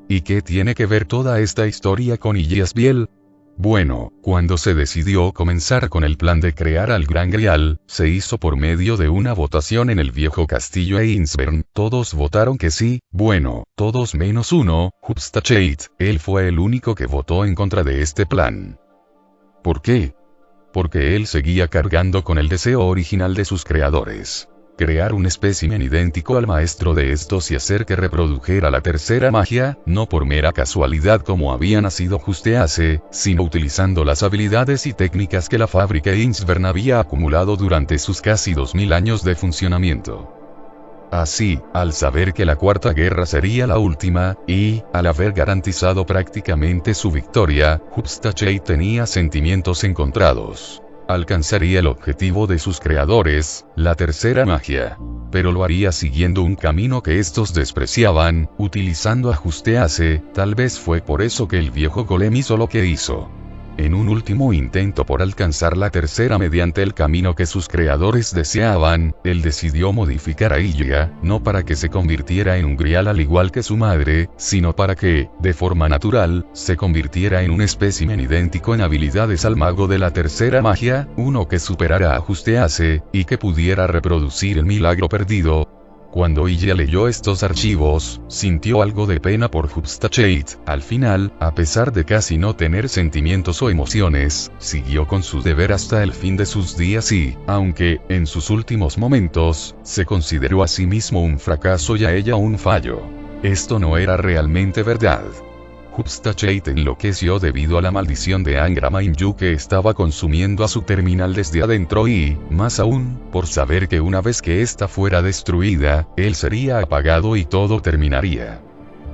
¿Y qué tiene que ver toda esta historia con Ylliasbiel? Bueno, cuando se decidió comenzar con el plan de crear al Gran Grial, se hizo por medio de una votación en el viejo castillo Einsvern. Todos votaron que sí, bueno, todos menos uno, Hupstacheit. Él fue el único que votó en contra de este plan. ¿Por qué? Porque él seguía cargando con el deseo original de sus creadores. Crear un espécimen idéntico al maestro de estos y hacer que reprodujera la tercera magia, no por mera casualidad como había nacido Juste-Ace, sino utilizando las habilidades y técnicas que la fábrica Einsvern había acumulado durante sus casi 2000 años de funcionamiento. Así, al saber que la Cuarta Guerra sería la última, y, al haber garantizado prácticamente su victoria, Hupstacheit tenía sentimientos encontrados. Alcanzaría el objetivo de sus creadores, la tercera magia. Pero lo haría siguiendo un camino que estos despreciaban, utilizando a Juste-Ace. Tal vez fue por eso que el viejo golem hizo lo que hizo. En un último intento por alcanzar la tercera mediante el camino que sus creadores deseaban, él decidió modificar a Yllia, no para que se convirtiera en un grial al igual que su madre, sino para que, de forma natural, se convirtiera en un espécimen idéntico en habilidades al mago de la tercera magia, uno que superara a Juste-Ace, y que pudiera reproducir el milagro perdido. Cuando Yllia leyó estos archivos, sintió algo de pena por Hupstacheit. Al final, a pesar de casi no tener sentimientos o emociones, siguió con su deber hasta el fin de sus días y, aunque, en sus últimos momentos, se consideró a sí mismo un fracaso y a ella un fallo. Esto no era realmente verdad. Hupstacheit enloqueció debido a la maldición de Angra Mainyu que estaba consumiendo a su terminal desde adentro y, más aún, por saber que una vez que ésta fuera destruida, él sería apagado y todo terminaría.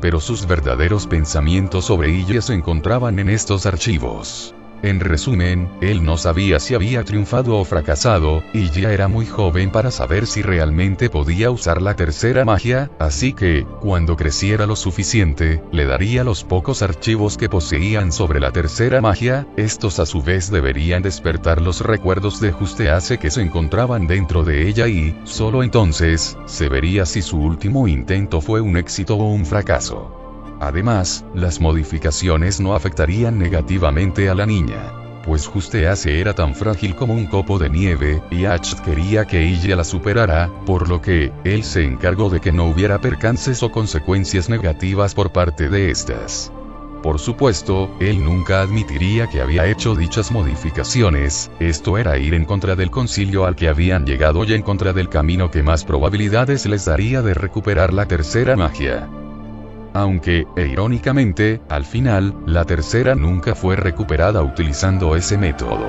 Pero sus verdaderos pensamientos sobre Yllia se encontraban en estos archivos. En resumen, él no sabía si había triunfado o fracasado, y ya era muy joven para saber si realmente podía usar la tercera magia, así que, cuando creciera lo suficiente, le daría los pocos archivos que poseían sobre la tercera magia. Estos a su vez deberían despertar los recuerdos de Justeace que se encontraban dentro de ella y, solo entonces, se vería si su último intento fue un éxito o un fracaso. Además, las modificaciones no afectarían negativamente a la niña, pues Justeace era tan frágil como un copo de nieve, y Acht quería que ella la superara, por lo que, él se encargó de que no hubiera percances o consecuencias negativas por parte de estas. Por supuesto, él nunca admitiría que había hecho dichas modificaciones, esto era ir en contra del concilio al que habían llegado y en contra del camino que más probabilidades les daría de recuperar la tercera magia. Aunque, irónicamente, al final, la tercera nunca fue recuperada utilizando ese método.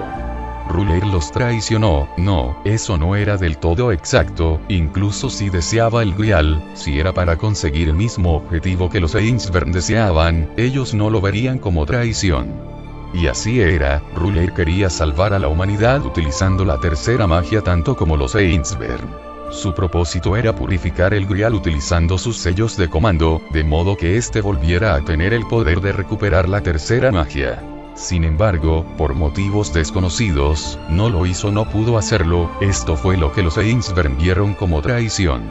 Ruler los traicionó. No, eso no era del todo exacto, incluso si deseaba el Grial, si era para conseguir el mismo objetivo que los Ainsburn deseaban, ellos no lo verían como traición. Y así era, Ruler quería salvar a la humanidad utilizando la tercera magia tanto como los Ainsburn. Su propósito era purificar el Grial utilizando sus sellos de comando, de modo que éste volviera a tener el poder de recuperar la tercera magia. Sin embargo, por motivos desconocidos, no lo hizo, no pudo hacerlo. Esto fue lo que los Ainsburn vieron como traición.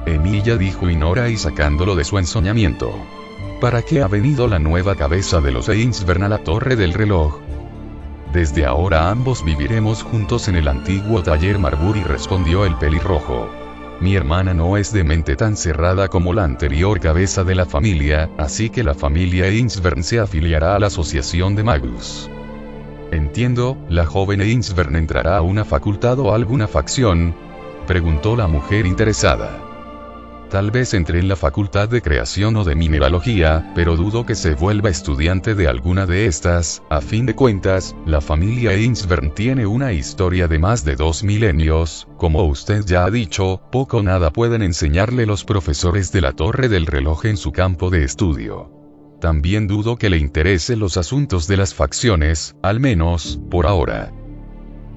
Emilia, dijo Inora, y sacándolo de su ensoñamiento. ¿Para qué ha venido la nueva cabeza de los Ainsburn a la Torre del Reloj? Desde ahora ambos viviremos juntos en el antiguo taller Marbury, respondió el pelirrojo. Mi hermana no es de mente tan cerrada como la anterior cabeza de la familia, así que la familia Ainsburn se afiliará a la asociación de Magus. Entiendo, ¿la joven Ainsburn entrará a una facultad o alguna facción?, preguntó la mujer interesada. Tal vez entre en la facultad de creación o de mineralogía, pero dudo que se vuelva estudiante de alguna de estas. A fin de cuentas, la familia Ainsburn tiene una historia de más de 2 milenios, como usted ya ha dicho, poco o nada pueden enseñarle los profesores de la Torre del Reloj en su campo de estudio. También dudo que le interesen los asuntos de las facciones, al menos, por ahora.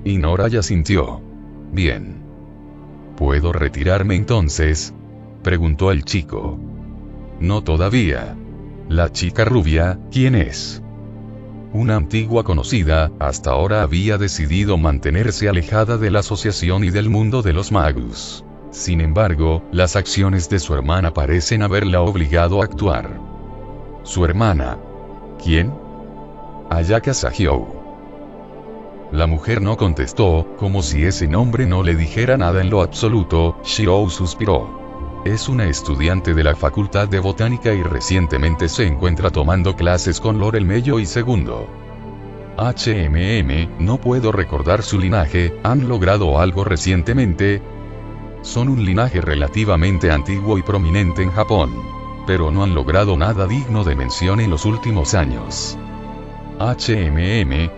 Inora ya sintió. Bien. ¿Puedo retirarme entonces?, preguntó el chico. No todavía. La chica rubia, ¿quién es? Una antigua conocida, hasta ahora había decidido mantenerse alejada de la asociación y del mundo de los Magus. Sin embargo, las acciones de su hermana parecen haberla obligado a actuar. ¿Su hermana? ¿Quién? Ayaka Sahyou. La mujer no contestó, como si ese nombre no le dijera nada en lo absoluto. Shirou suspiró. Es una estudiante de la Facultad de Botánica y recientemente se encuentra tomando clases con Lorel Mello y segundo. No puedo recordar su linaje. ¿Han logrado algo recientemente? Son un linaje relativamente antiguo y prominente en Japón, pero no han logrado nada digno de mención en los últimos años.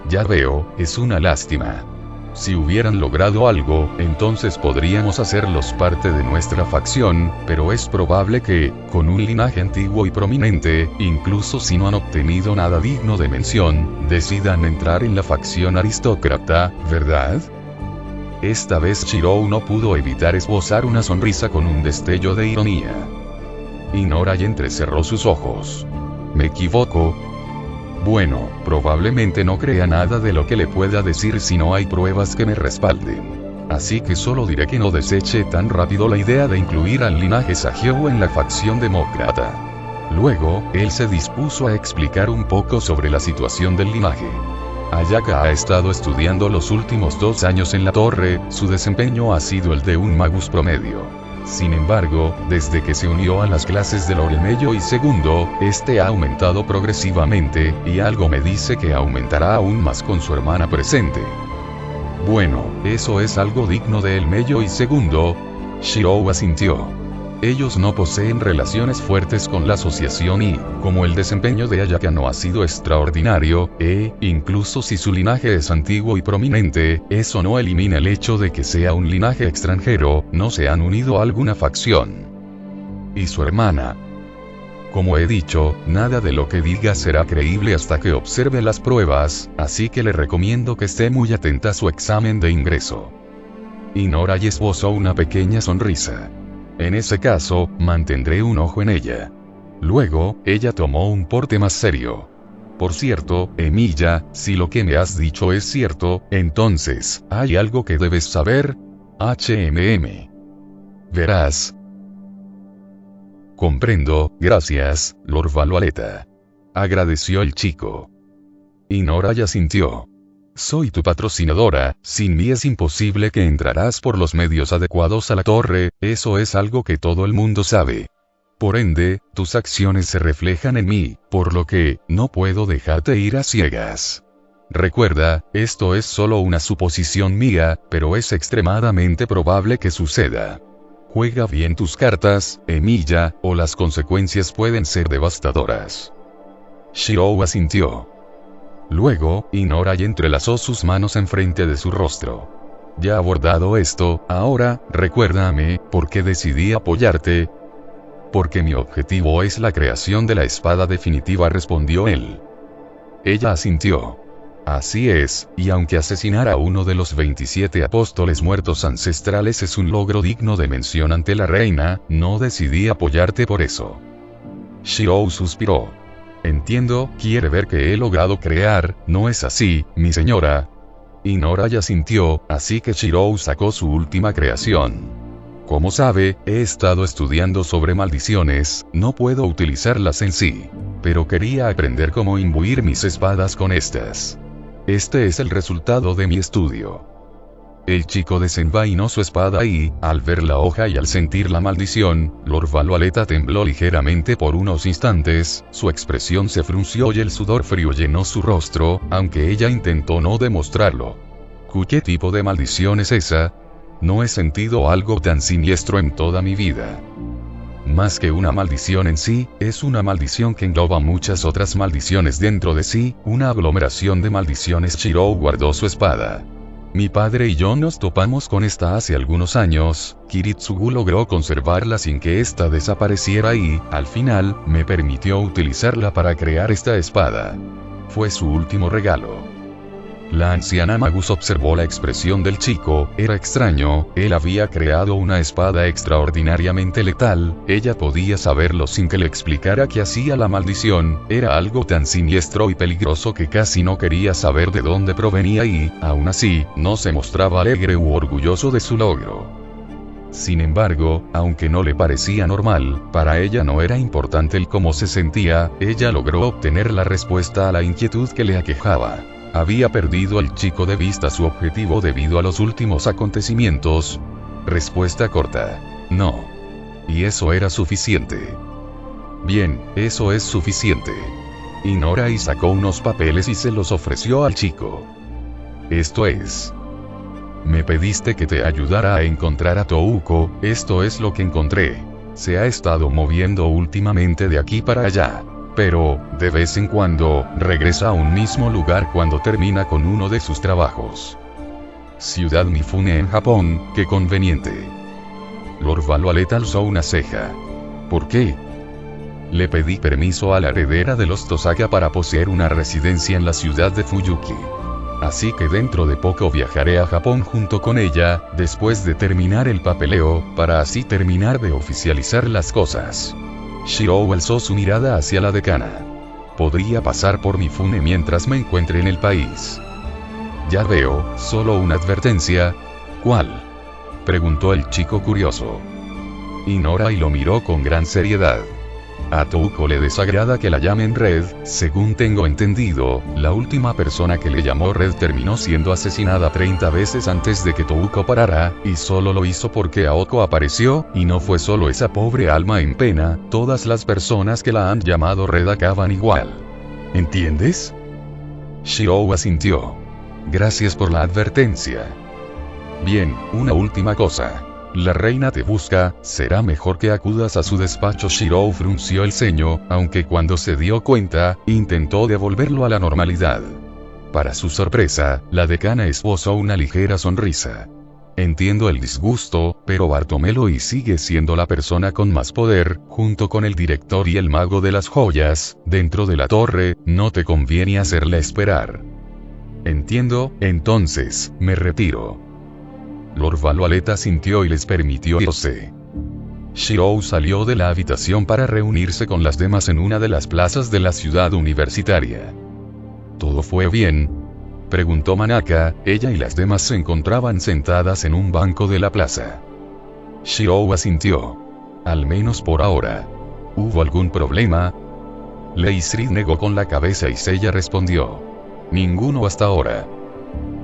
Ya veo, es una lástima. Si hubieran logrado algo, entonces podríamos hacerlos parte de nuestra facción, pero es probable que, con un linaje antiguo y prominente, incluso si no han obtenido nada digno de mención, decidan entrar en la facción aristócrata, ¿verdad? Esta vez Shirou no pudo evitar esbozar una sonrisa con un destello de ironía. Inora y entrecerró sus ojos. ¿Me equivoco? Bueno, probablemente no crea nada de lo que le pueda decir si no hay pruebas que me respalden. Así que solo diré que no deseche tan rápido la idea de incluir al linaje Sahyou en la facción demócrata. Luego, él se dispuso a explicar un poco sobre la situación del linaje. Ayaka ha estado estudiando los últimos 2 años en la torre, su desempeño ha sido el de un magus promedio. Sin embargo, desde que se unió a las clases de Lorel Mello y segundo, este ha aumentado progresivamente, y algo me dice que aumentará aún más con su hermana presente. Bueno, eso es algo digno de el Mello y segundo. Shirou asintió. Ellos no poseen relaciones fuertes con la asociación y, como el desempeño de Ayaka no ha sido extraordinario, incluso si su linaje es antiguo y prominente, eso no elimina el hecho de que sea un linaje extranjero, no se han unido a alguna facción. ¿Y su hermana? Como he dicho, nada de lo que diga será creíble hasta que observe las pruebas, así que le recomiendo que esté muy atenta a su examen de ingreso. Inora y esbozó una pequeña sonrisa. En ese caso, mantendré un ojo en ella. Luego, ella tomó un porte más serio. Por cierto, Emilia, si lo que me has dicho es cierto, entonces, hay algo que debes saber. Verás. Comprendo, gracias, Lord Valualeta. Agradeció el chico. Inora ya sintió. Soy tu patrocinadora, sin mí es imposible que entrarás por los medios adecuados a la torre, eso es algo que todo el mundo sabe. Por ende, tus acciones se reflejan en mí, por lo que, no puedo dejarte ir a ciegas. Recuerda, esto es solo una suposición mía, pero es extremadamente probable que suceda. Juega bien tus cartas, Emilia, o las consecuencias pueden ser devastadoras. Shirou asintió. Luego, Inora entrelazó sus manos enfrente de su rostro. Ya abordado esto, ahora, recuérdame, ¿por qué decidí apoyarte? Porque mi objetivo es la creación de la espada definitiva, respondió él. Ella asintió. Así es, y aunque asesinar a uno de los 27 apóstoles muertos ancestrales es un logro digno de mención ante la reina, no decidí apoyarte por eso. Shirou suspiró. Entiendo, quiere ver que he logrado crear, ¿no es así, mi señora? Inora ya sintió, así que Shirou sacó su última creación. Como sabe, he estado estudiando sobre maldiciones, no puedo utilizarlas en sí. Pero quería aprender cómo imbuir mis espadas con estas. Este es el resultado de mi estudio. El chico desenvainó su espada y, al ver la hoja y al sentir la maldición, Lord Valualeta tembló ligeramente por unos instantes, su expresión se frunció y el sudor frío llenó su rostro, aunque ella intentó no demostrarlo. ¿Qué tipo de maldición es esa? No he sentido algo tan siniestro en toda mi vida. Más que una maldición en sí, es una maldición que engloba muchas otras maldiciones dentro de sí, una aglomeración de maldiciones. Shirou guardó su espada. Mi padre y yo nos topamos con esta hace algunos años, Kiritsugu logró conservarla sin que ésta desapareciera y, al final, me permitió utilizarla para crear esta espada. Fue su último regalo. La anciana Magus observó la expresión del chico, era extraño, él había creado una espada extraordinariamente letal, ella podía saberlo sin que le explicara qué hacía la maldición, era algo tan siniestro y peligroso que casi no quería saber de dónde provenía y, aún así, no se mostraba alegre u orgulloso de su logro. Sin embargo, aunque no le parecía normal, para ella no era importante el cómo se sentía, ella logró obtener la respuesta a la inquietud que le aquejaba. Había perdido el chico de vista su objetivo debido a los últimos acontecimientos. Respuesta corta. No. Y eso era suficiente. Bien, eso es suficiente. Inora y sacó unos papeles y se los ofreció al chico. Esto es. Me pediste que te ayudara a encontrar a Touko, esto es lo que encontré. Se ha estado moviendo últimamente de aquí para allá. Pero, de vez en cuando, regresa a un mismo lugar cuando termina con uno de sus trabajos. Ciudad Mifune en Japón, qué conveniente. Lord Valualeta alzó una ceja. ¿Por qué? Le pedí permiso a la heredera de los Tosaka para poseer una residencia en la ciudad de Fuyuki. Así que dentro de poco viajaré a Japón junto con ella, después de terminar el papeleo, para así terminar de oficializar las cosas. Shirou alzó su mirada hacia la decana. Podría pasar por Mifune mientras me encuentre en el país. Ya veo, solo una advertencia. ¿Cuál? Preguntó el chico curioso. Inora y lo miró con gran seriedad. A Touko le desagrada que la llamen Red, según tengo entendido, la última persona que le llamó Red terminó siendo asesinada 30 veces antes de que Touko parara, y solo lo hizo porque Aoko apareció, y no fue solo esa pobre alma en pena, todas las personas que la han llamado Red acaban igual. ¿Entiendes? Shirou asintió. Gracias por la advertencia. Bien, una última cosa. La reina te busca, será mejor que acudas a su despacho. Shirou frunció el ceño, aunque cuando se dio cuenta, intentó devolverlo a la normalidad. Para su sorpresa, la decana esbozó una ligera sonrisa. Entiendo el disgusto, pero Bartomelo sigue siendo la persona con más poder, junto con el director y el mago de las joyas, dentro de la torre, no te conviene hacerle esperar. Entiendo, entonces, me retiro. Lord Valualeta sintió y les permitió irse. Shirou salió de la habitación para reunirse con las demás en una de las plazas de la ciudad universitaria. ¿Todo fue bien?, preguntó Manaka. Ella y las demás se encontraban sentadas en un banco de la plaza. Shirou asintió. Al menos por ahora. ¿Hubo algún problema? Leisrid negó con la cabeza y Seiya respondió. Ninguno hasta ahora.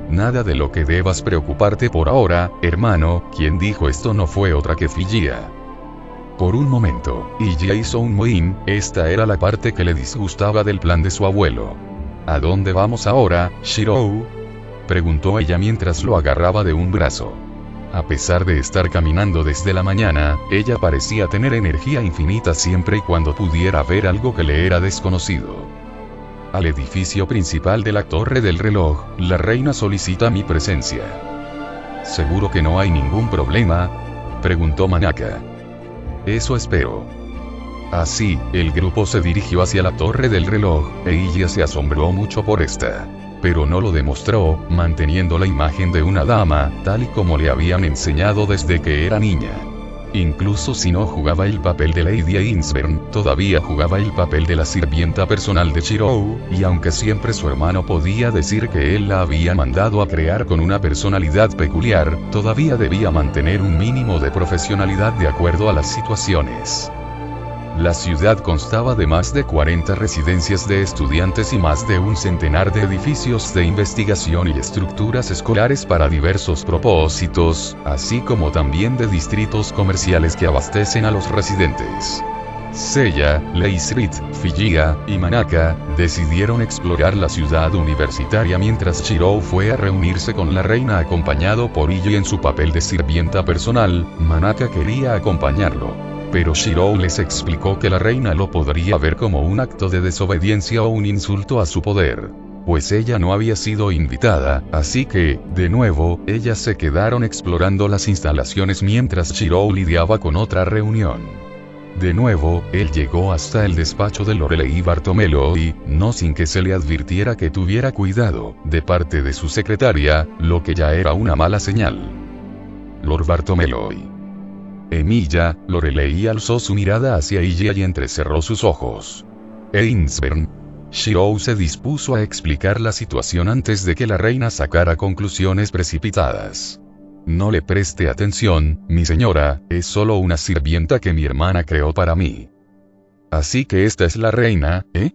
Nada de lo que debas preocuparte por ahora, hermano. Quien dijo esto no fue otra que Figia. Por un momento, Illa hizo un mohín. Esta era la parte que le disgustaba del plan de su abuelo. ¿A dónde vamos ahora, Shirou?, preguntó ella mientras lo agarraba de un brazo. A pesar de estar caminando desde la mañana, ella parecía tener energía infinita siempre y cuando pudiera ver algo que le era desconocido. Al edificio principal de la Torre del Reloj, la reina solicita mi presencia. ¿Seguro que no hay ningún problema?, preguntó Manaka. Eso espero. Así, el grupo se dirigió hacia la Torre del Reloj, e Illa se asombró mucho por esta. Pero no lo demostró, manteniendo la imagen de una dama, tal y como le habían enseñado desde que era niña. Incluso si no jugaba el papel de Lady Ainsburn, todavía jugaba el papel de la sirvienta personal de Shirou, y aunque siempre su hermano podía decir que él la había mandado a crear con una personalidad peculiar, todavía debía mantener un mínimo de profesionalidad de acuerdo a las situaciones. La ciudad constaba de más de 40 residencias de estudiantes y más de un centenar de edificios de investigación y estructuras escolares para diversos propósitos, así como también de distritos comerciales que abastecen a los residentes. Seiya, Leisrid, Figia y Manaka decidieron explorar la ciudad universitaria mientras Shirou fue a reunirse con la reina acompañado por Illa en su papel de sirvienta personal. Manaka quería acompañarlo. Pero Shirou les explicó que la reina lo podría ver como un acto de desobediencia o un insulto a su poder. Pues ella no había sido invitada, así que, de nuevo, ellas se quedaron explorando las instalaciones mientras Shirou lidiaba con otra reunión. De nuevo, él llegó hasta el despacho de Lorelei Bartomelo y, no sin que se le advirtiera que tuviera cuidado, de parte de su secretaria, lo que ya era una mala señal. Lord Bartomelo. Emilia, Lorelei alzó su mirada hacia ella y entrecerró sus ojos. Ainsburn. Shirou se dispuso a explicar la situación antes de que la reina sacara conclusiones precipitadas. No le preste atención, mi señora, es solo una sirvienta que mi hermana creó para mí. Así que esta es la reina, ¿eh?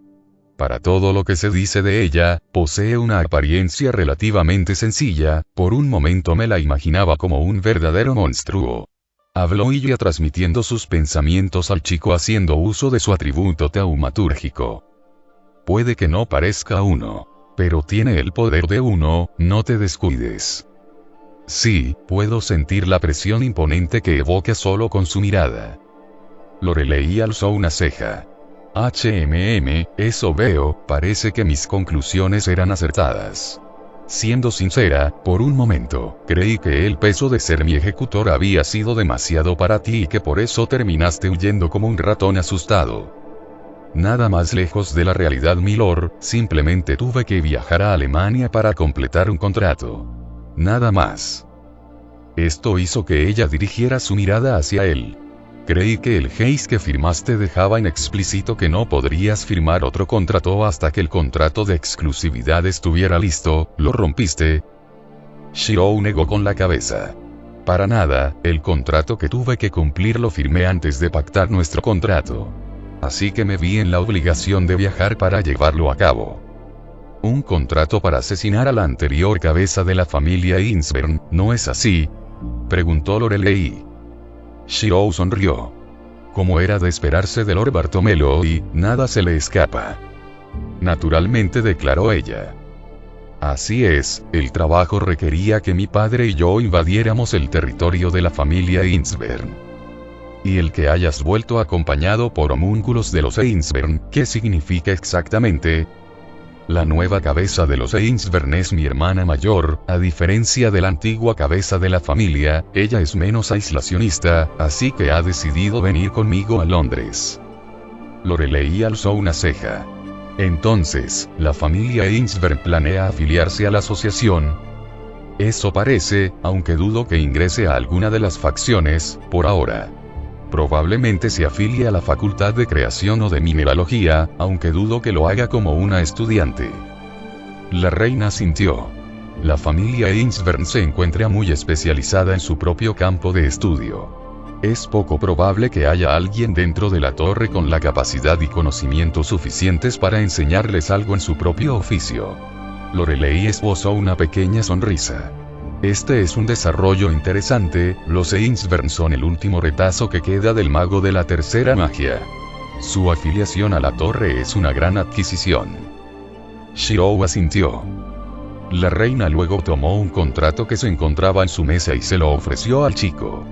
Para todo lo que se dice de ella, posee una apariencia relativamente sencilla. Por un momento me la imaginaba como un verdadero monstruo. Habló ella transmitiendo sus pensamientos al chico haciendo uso de su atributo taumatúrgico. Puede que no parezca uno, pero tiene el poder de uno, no te descuides. Sí, puedo sentir la presión imponente que evoca solo con su mirada. Lorelei alzó una ceja. Eso veo, parece que mis conclusiones eran acertadas. Siendo sincera, por un momento, creí que el peso de ser mi ejecutor había sido demasiado para ti y que por eso terminaste huyendo como un ratón asustado. Nada más lejos de la realidad, milord, simplemente tuve que viajar a Alemania para completar un contrato. Nada más. Esto hizo que ella dirigiera su mirada hacia él. Creí que el Haze que firmaste dejaba en explícito que no podrías firmar otro contrato hasta que el contrato de exclusividad estuviera listo. ¿Lo rompiste? Shirou negó con la cabeza. Para nada, el contrato que tuve que cumplir lo firmé antes de pactar nuestro contrato. Así que me vi en la obligación de viajar para llevarlo a cabo. ¿Un contrato para asesinar a la anterior cabeza de la familia Ainsburn, no es así?, preguntó Lorelei. Shirou sonrió. Como era de esperarse de Lord Bartomelo, y nada se le escapa. Naturalmente, declaró ella. Así es, el trabajo requería que mi padre y yo invadiéramos el territorio de la familia Ainsburn. Y el que hayas vuelto acompañado por homúnculos de los Ainsburn, ¿qué significa exactamente? La nueva cabeza de los Ainsburn es mi hermana mayor, a diferencia de la antigua cabeza de la familia, ella es menos aislacionista, así que ha decidido venir conmigo a Londres. Lorelei alzó una ceja. Entonces, ¿la familia Ainsburn planea afiliarse a la asociación? Eso parece, aunque dudo que ingrese a alguna de las facciones, por ahora. Probablemente se afilie a la Facultad de Creación o de Mineralogía, aunque dudo que lo haga como una estudiante. La reina asintió. La familia Ainsburn se encuentra muy especializada en su propio campo de estudio. Es poco probable que haya alguien dentro de la torre con la capacidad y conocimientos suficientes para enseñarles algo en su propio oficio. Lorelei esbozó una pequeña sonrisa. Este es un desarrollo interesante, los Ainsburn son el último retazo que queda del mago de la tercera magia. Su afiliación a la torre es una gran adquisición. Shirou asintió. La reina luego tomó un contrato que se encontraba en su mesa y se lo ofreció al chico.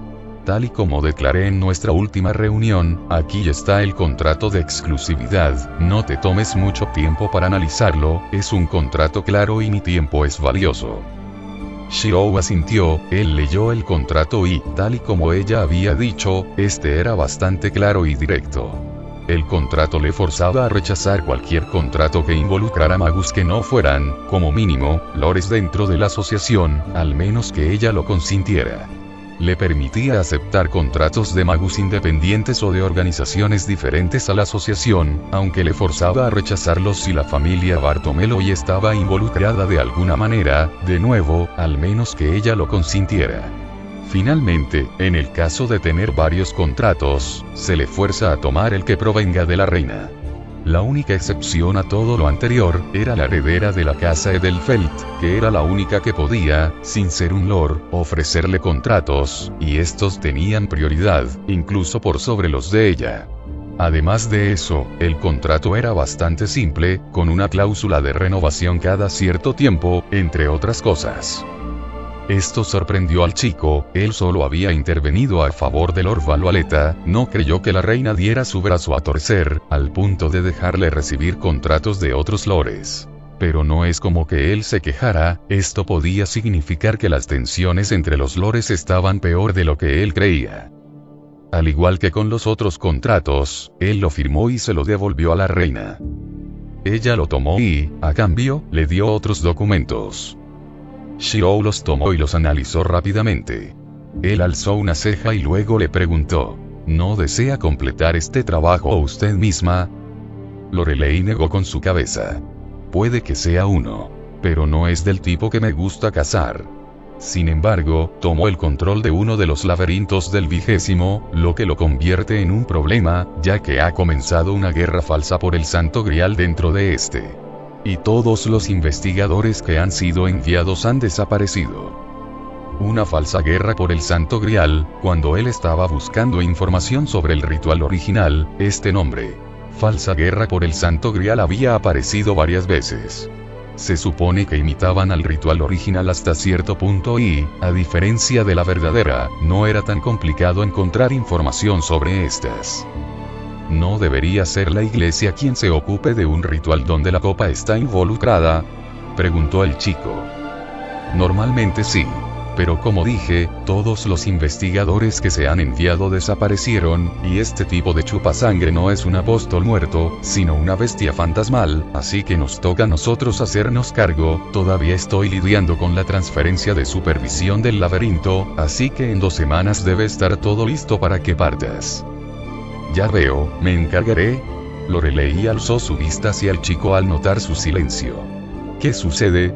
Tal y como declaré en nuestra última reunión, aquí está el contrato de exclusividad, no te tomes mucho tiempo para analizarlo, es un contrato claro y mi tiempo es valioso. Shirou asintió, él leyó el contrato y, tal y como ella había dicho, este era bastante claro y directo. El contrato le forzaba a rechazar cualquier contrato que involucrara magus que no fueran, como mínimo, lores dentro de la asociación, al menos que ella lo consintiera. Le permitía aceptar contratos de magus independientes o de organizaciones diferentes a la asociación, aunque le forzaba a rechazarlos si la familia Bartomeu estaba involucrada de alguna manera, de nuevo, al menos que ella lo consintiera. Finalmente, en el caso de tener varios contratos, se le fuerza a tomar el que provenga de la reina. La única excepción a todo lo anterior, era la heredera de la casa Edelfelt, que era la única que podía, sin ser un lord, ofrecerle contratos, y estos tenían prioridad, incluso por sobre los de ella. Además de eso, el contrato era bastante simple, con una cláusula de renovación cada cierto tiempo, entre otras cosas. Esto sorprendió al chico, él solo había intervenido a favor de Lord Valualeta, no creyó que la reina diera su brazo a torcer, al punto de dejarle recibir contratos de otros lores. Pero no es como que él se quejara, esto podía significar que las tensiones entre los lores estaban peor de lo que él creía. Al igual que con los otros contratos, él lo firmó y se lo devolvió a la reina. Ella lo tomó y, a cambio, le dio otros documentos. Shirou los tomó y los analizó rápidamente. Él alzó una ceja y luego le preguntó, ¿no desea completar este trabajo usted misma? Lorelei negó con su cabeza. Puede que sea uno, pero no es del tipo que me gusta cazar. Sin embargo, tomó el control de uno de los laberintos del 20º, lo que lo convierte en un problema, ya que ha comenzado una guerra falsa por el Santo Grial dentro de este. Y todos los investigadores que han sido enviados han desaparecido. Una falsa guerra por el Santo Grial, cuando él estaba buscando información sobre el ritual original, este nombre, falsa guerra por el Santo Grial, había aparecido varias veces. Se supone que imitaban al ritual original hasta cierto punto y, a diferencia de la verdadera, no era tan complicado encontrar información sobre estas. ¿No debería ser la iglesia quien se ocupe de un ritual donde la copa está involucrada?, preguntó el chico. Normalmente sí. Pero como dije, todos los investigadores que se han enviado desaparecieron, y este tipo de chupasangre no es un apóstol muerto, sino una bestia fantasmal, así que nos toca a nosotros hacernos cargo. Todavía estoy lidiando con la transferencia de supervisión del laberinto, así que en 2 semanas debe estar todo listo para que partas. Ya veo, me encargaré. Lorelei alzó su vista hacia el chico al notar su silencio. ¿Qué sucede?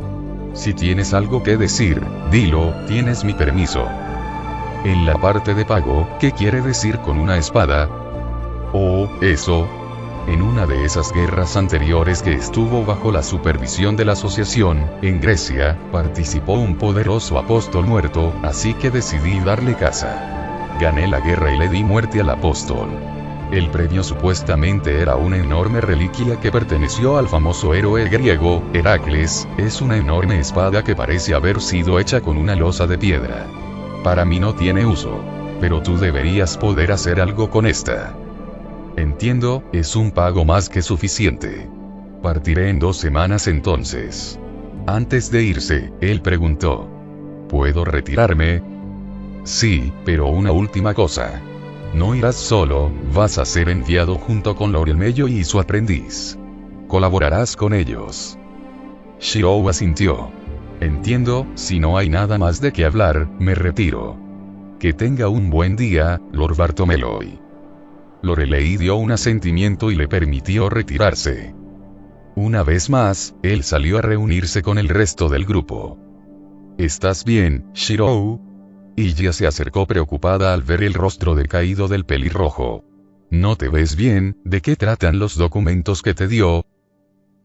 Si tienes algo que decir, dilo, tienes mi permiso. En la parte de pago, ¿qué quiere decir con una espada? Oh, eso. En una de esas guerras anteriores que estuvo bajo la supervisión de la asociación, en Grecia, participó un poderoso apóstol muerto, así que decidí darle caza. Gané la guerra y le di muerte al apóstol. El premio supuestamente era una enorme reliquia que perteneció al famoso héroe griego, Heracles. Es una enorme espada que parece haber sido hecha con una losa de piedra. Para mí no tiene uso. Pero tú deberías poder hacer algo con esta. Entiendo, es un pago más que suficiente. Partiré en 2 semanas entonces. Antes de irse, él preguntó: ¿puedo retirarme? Sí, pero una última cosa. No irás solo, vas a ser enviado junto con Lord Mello y su aprendiz. Colaborarás con ellos. Shirou asintió. Entiendo, si no hay nada más de qué hablar, me retiro. Que tenga un buen día, Lord Bartomeloy. Lorelei dio un asentimiento y le permitió retirarse. Una vez más, él salió a reunirse con el resto del grupo. ¿Estás bien, Shirou? Ella se acercó preocupada al ver el rostro decaído del pelirrojo. ¿No te ves bien? ¿De qué tratan los documentos que te dio?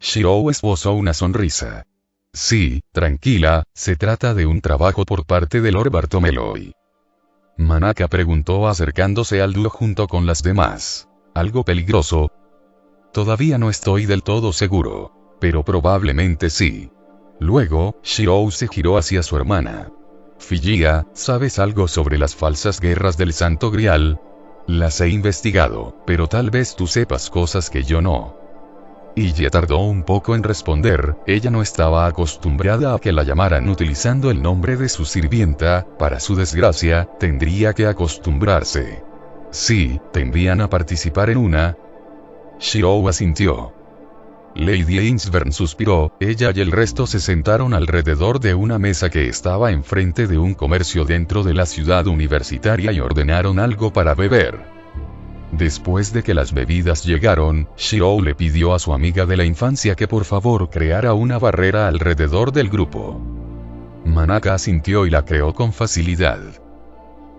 Shirou esbozó una sonrisa. Sí, tranquila, se trata de un trabajo por parte de Lord Bartomeloy. Manaka preguntó acercándose al dúo junto con las demás. ¿Algo peligroso? Todavía no estoy del todo seguro. Pero probablemente sí. Luego, Shirou se giró hacia su hermana. Figia, ¿sabes algo sobre las falsas guerras del Santo Grial? Las he investigado, pero tal vez tú sepas cosas que yo no. Ella tardó un poco en responder, ella no estaba acostumbrada a que la llamaran utilizando el nombre de su sirvienta, para su desgracia, tendría que acostumbrarse. Sí, te envían a participar en una. Shirou asintió. Lady Ainsburn suspiró, ella y el resto se sentaron alrededor de una mesa que estaba enfrente de un comercio dentro de la ciudad universitaria y ordenaron algo para beber. Después de que las bebidas llegaron, Shirou le pidió a su amiga de la infancia que por favor creara una barrera alrededor del grupo. Manaka asintió y la creó con facilidad.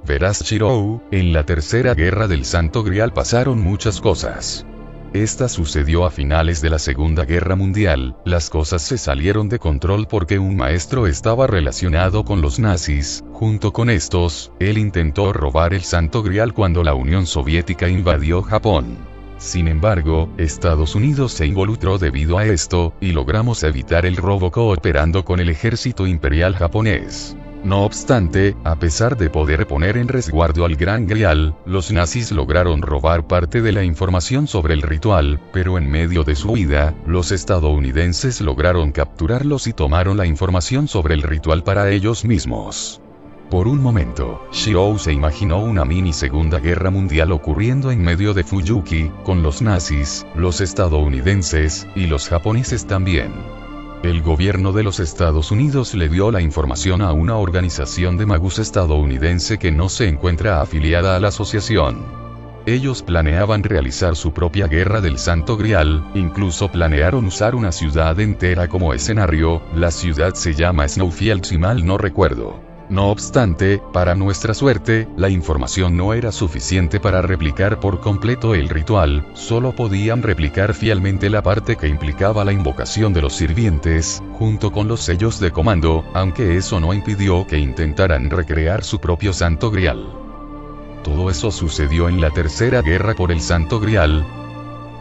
Verás, Shirou, en la Tercera Guerra del Santo Grial pasaron muchas cosas. Esta sucedió a finales de la Segunda Guerra Mundial, las cosas se salieron de control porque un maestro estaba relacionado con los nazis, junto con estos, él intentó robar el Santo Grial cuando la Unión Soviética invadió Japón. Sin embargo, Estados Unidos se involucró debido a esto, y logramos evitar el robo cooperando con el ejército imperial japonés. No obstante, a pesar de poder poner en resguardo al Gran Grial, los nazis lograron robar parte de la información sobre el ritual, pero en medio de su huida, los estadounidenses lograron capturarlos y tomaron la información sobre el ritual para ellos mismos. Por un momento, Shirou se imaginó una mini Segunda Guerra Mundial ocurriendo en medio de Fuyuki, con los nazis, los estadounidenses, y los japoneses también. El gobierno de los Estados Unidos le dio la información a una organización de magus estadounidense que no se encuentra afiliada a la asociación. Ellos planeaban realizar su propia guerra del Santo Grial, incluso planearon usar una ciudad entera como escenario, la ciudad se llama Snowfield si mal no recuerdo. No obstante, para nuestra suerte, la información no era suficiente para replicar por completo el ritual, solo podían replicar fielmente la parte que implicaba la invocación de los sirvientes, junto con los sellos de comando, aunque eso no impidió que intentaran recrear su propio Santo Grial. Todo eso sucedió en la Tercera Guerra por el Santo Grial.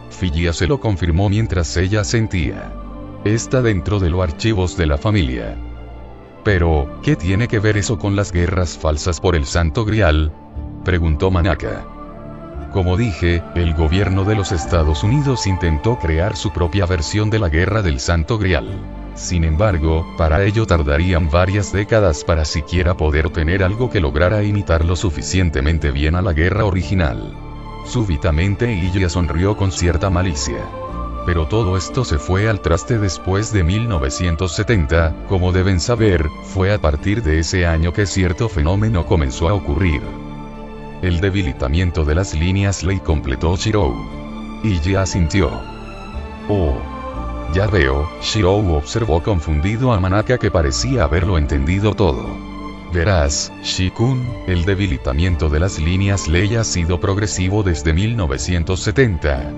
Figia se lo confirmó mientras ella sentía. Está dentro de los archivos de la familia. Pero, ¿qué tiene que ver eso con las guerras falsas por el Santo Grial? Preguntó Manaka. Como dije, el gobierno de los Estados Unidos intentó crear su propia versión de la guerra del Santo Grial. Sin embargo, para ello tardarían varias décadas para siquiera poder tener algo que lograra imitar lo suficientemente bien a la guerra original. Súbitamente ella sonrió con cierta malicia. Pero todo esto se fue al traste después de 1970, como deben saber, fue a partir de ese año que cierto fenómeno comenzó a ocurrir. El debilitamiento de las líneas Ley completó Shirou. Y ya asintió. Oh. Ya veo, Shirou observó confundido a Manaka que parecía haberlo entendido todo. Verás, Shikun, el debilitamiento de las líneas Ley ha sido progresivo desde 1970.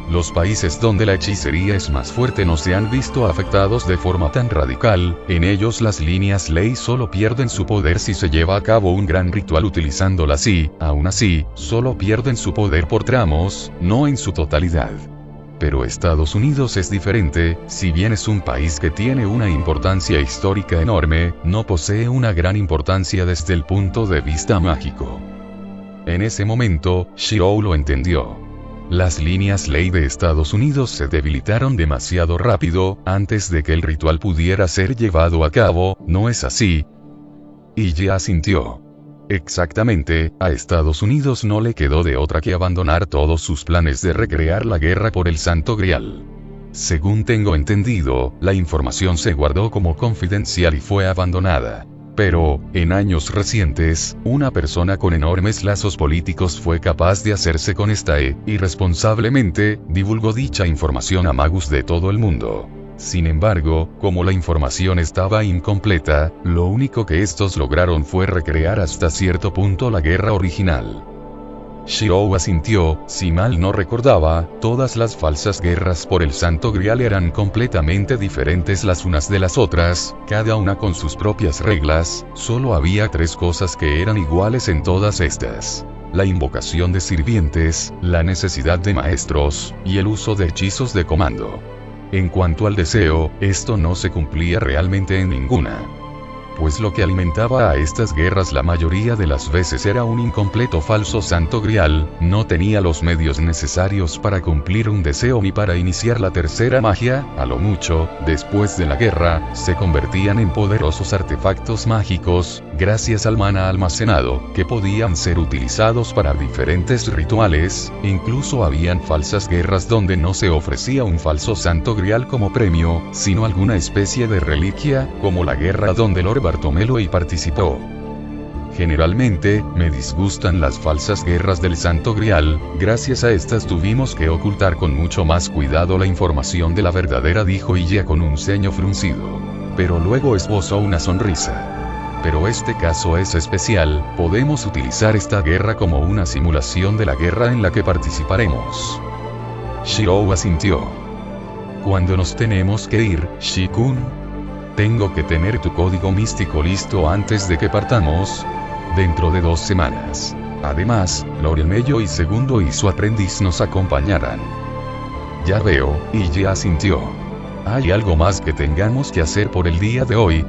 Los países donde la hechicería es más fuerte no se han visto afectados de forma tan radical, en ellos las líneas Ley solo pierden su poder si se lleva a cabo un gran ritual utilizándolas y, aún así, solo pierden su poder por tramos, no en su totalidad. Pero Estados Unidos es diferente, si bien es un país que tiene una importancia histórica enorme, no posee una gran importancia desde el punto de vista mágico. En ese momento, Shirou lo entendió. Las líneas ley de Estados Unidos se debilitaron demasiado rápido, antes de que el ritual pudiera ser llevado a cabo, ¿no es así? Y ya asintió. Exactamente, a Estados Unidos no le quedó de otra que abandonar todos sus planes de recrear la guerra por el Santo Grial. Según tengo entendido, la información se guardó como confidencial y fue abandonada. Pero, en años recientes, una persona con enormes lazos políticos fue capaz de hacerse con esta e, irresponsablemente, divulgó dicha información a magus de todo el mundo. Sin embargo, como la información estaba incompleta, lo único que estos lograron fue recrear hasta cierto punto la guerra original. Shirou asintió. Si mal no recordaba, todas las falsas guerras por el Santo Grial eran completamente diferentes las unas de las otras, cada una con sus propias reglas. Solo había 3 cosas que eran iguales en todas estas: la invocación de sirvientes, la necesidad de maestros, y el uso de hechizos de comando. En cuanto al deseo, esto no se cumplía realmente en ninguna. Pues lo que alimentaba a estas guerras la mayoría de las veces era un incompleto falso Santo Grial, no tenía los medios necesarios para cumplir un deseo ni para iniciar la tercera magia. A lo mucho, después de la guerra, se convertían en poderosos artefactos mágicos, gracias al mana almacenado, que podían ser utilizados para diferentes rituales. Incluso habían falsas guerras donde no se ofrecía un falso Santo Grial como premio, sino alguna especie de reliquia, como la guerra donde Lord Bartomelo y participó. Generalmente, me disgustan las falsas guerras del Santo Grial. Gracias a estas tuvimos que ocultar con mucho más cuidado la información de la verdadera, dijo Iya con un ceño fruncido. Pero luego esbozó una sonrisa. Pero este caso es especial, podemos utilizar esta guerra como una simulación de la guerra en la que participaremos. Shirou asintió. ¿Cuándo nos tenemos que ir, Shikun? Tengo que tener tu código místico listo antes de que partamos. Dentro de 2 semanas. Además, Lord Mello y Segundo y su aprendiz nos acompañarán. Ya veo, y ya asintió. ¿Hay algo más que tengamos que hacer por el día de hoy?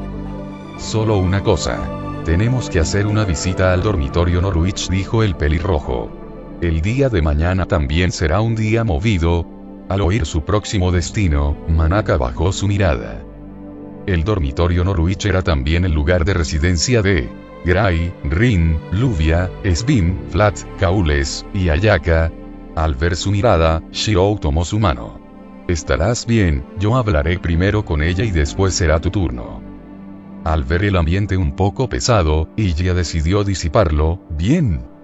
Solo una cosa. Tenemos que hacer una visita al dormitorio Norwich, dijo el pelirrojo. El día de mañana también será un día movido. Al oír su próximo destino, Manaka bajó su mirada. El dormitorio Norwich era también el lugar de residencia de Gray, Rin, Luvia, Svin, Flat, Kaules, y Ayaka. Al ver su mirada, Shirou tomó su mano. Estarás bien, yo hablaré primero con ella y después será tu turno. Al ver el ambiente un poco pesado, ella decidió disiparlo. Bien.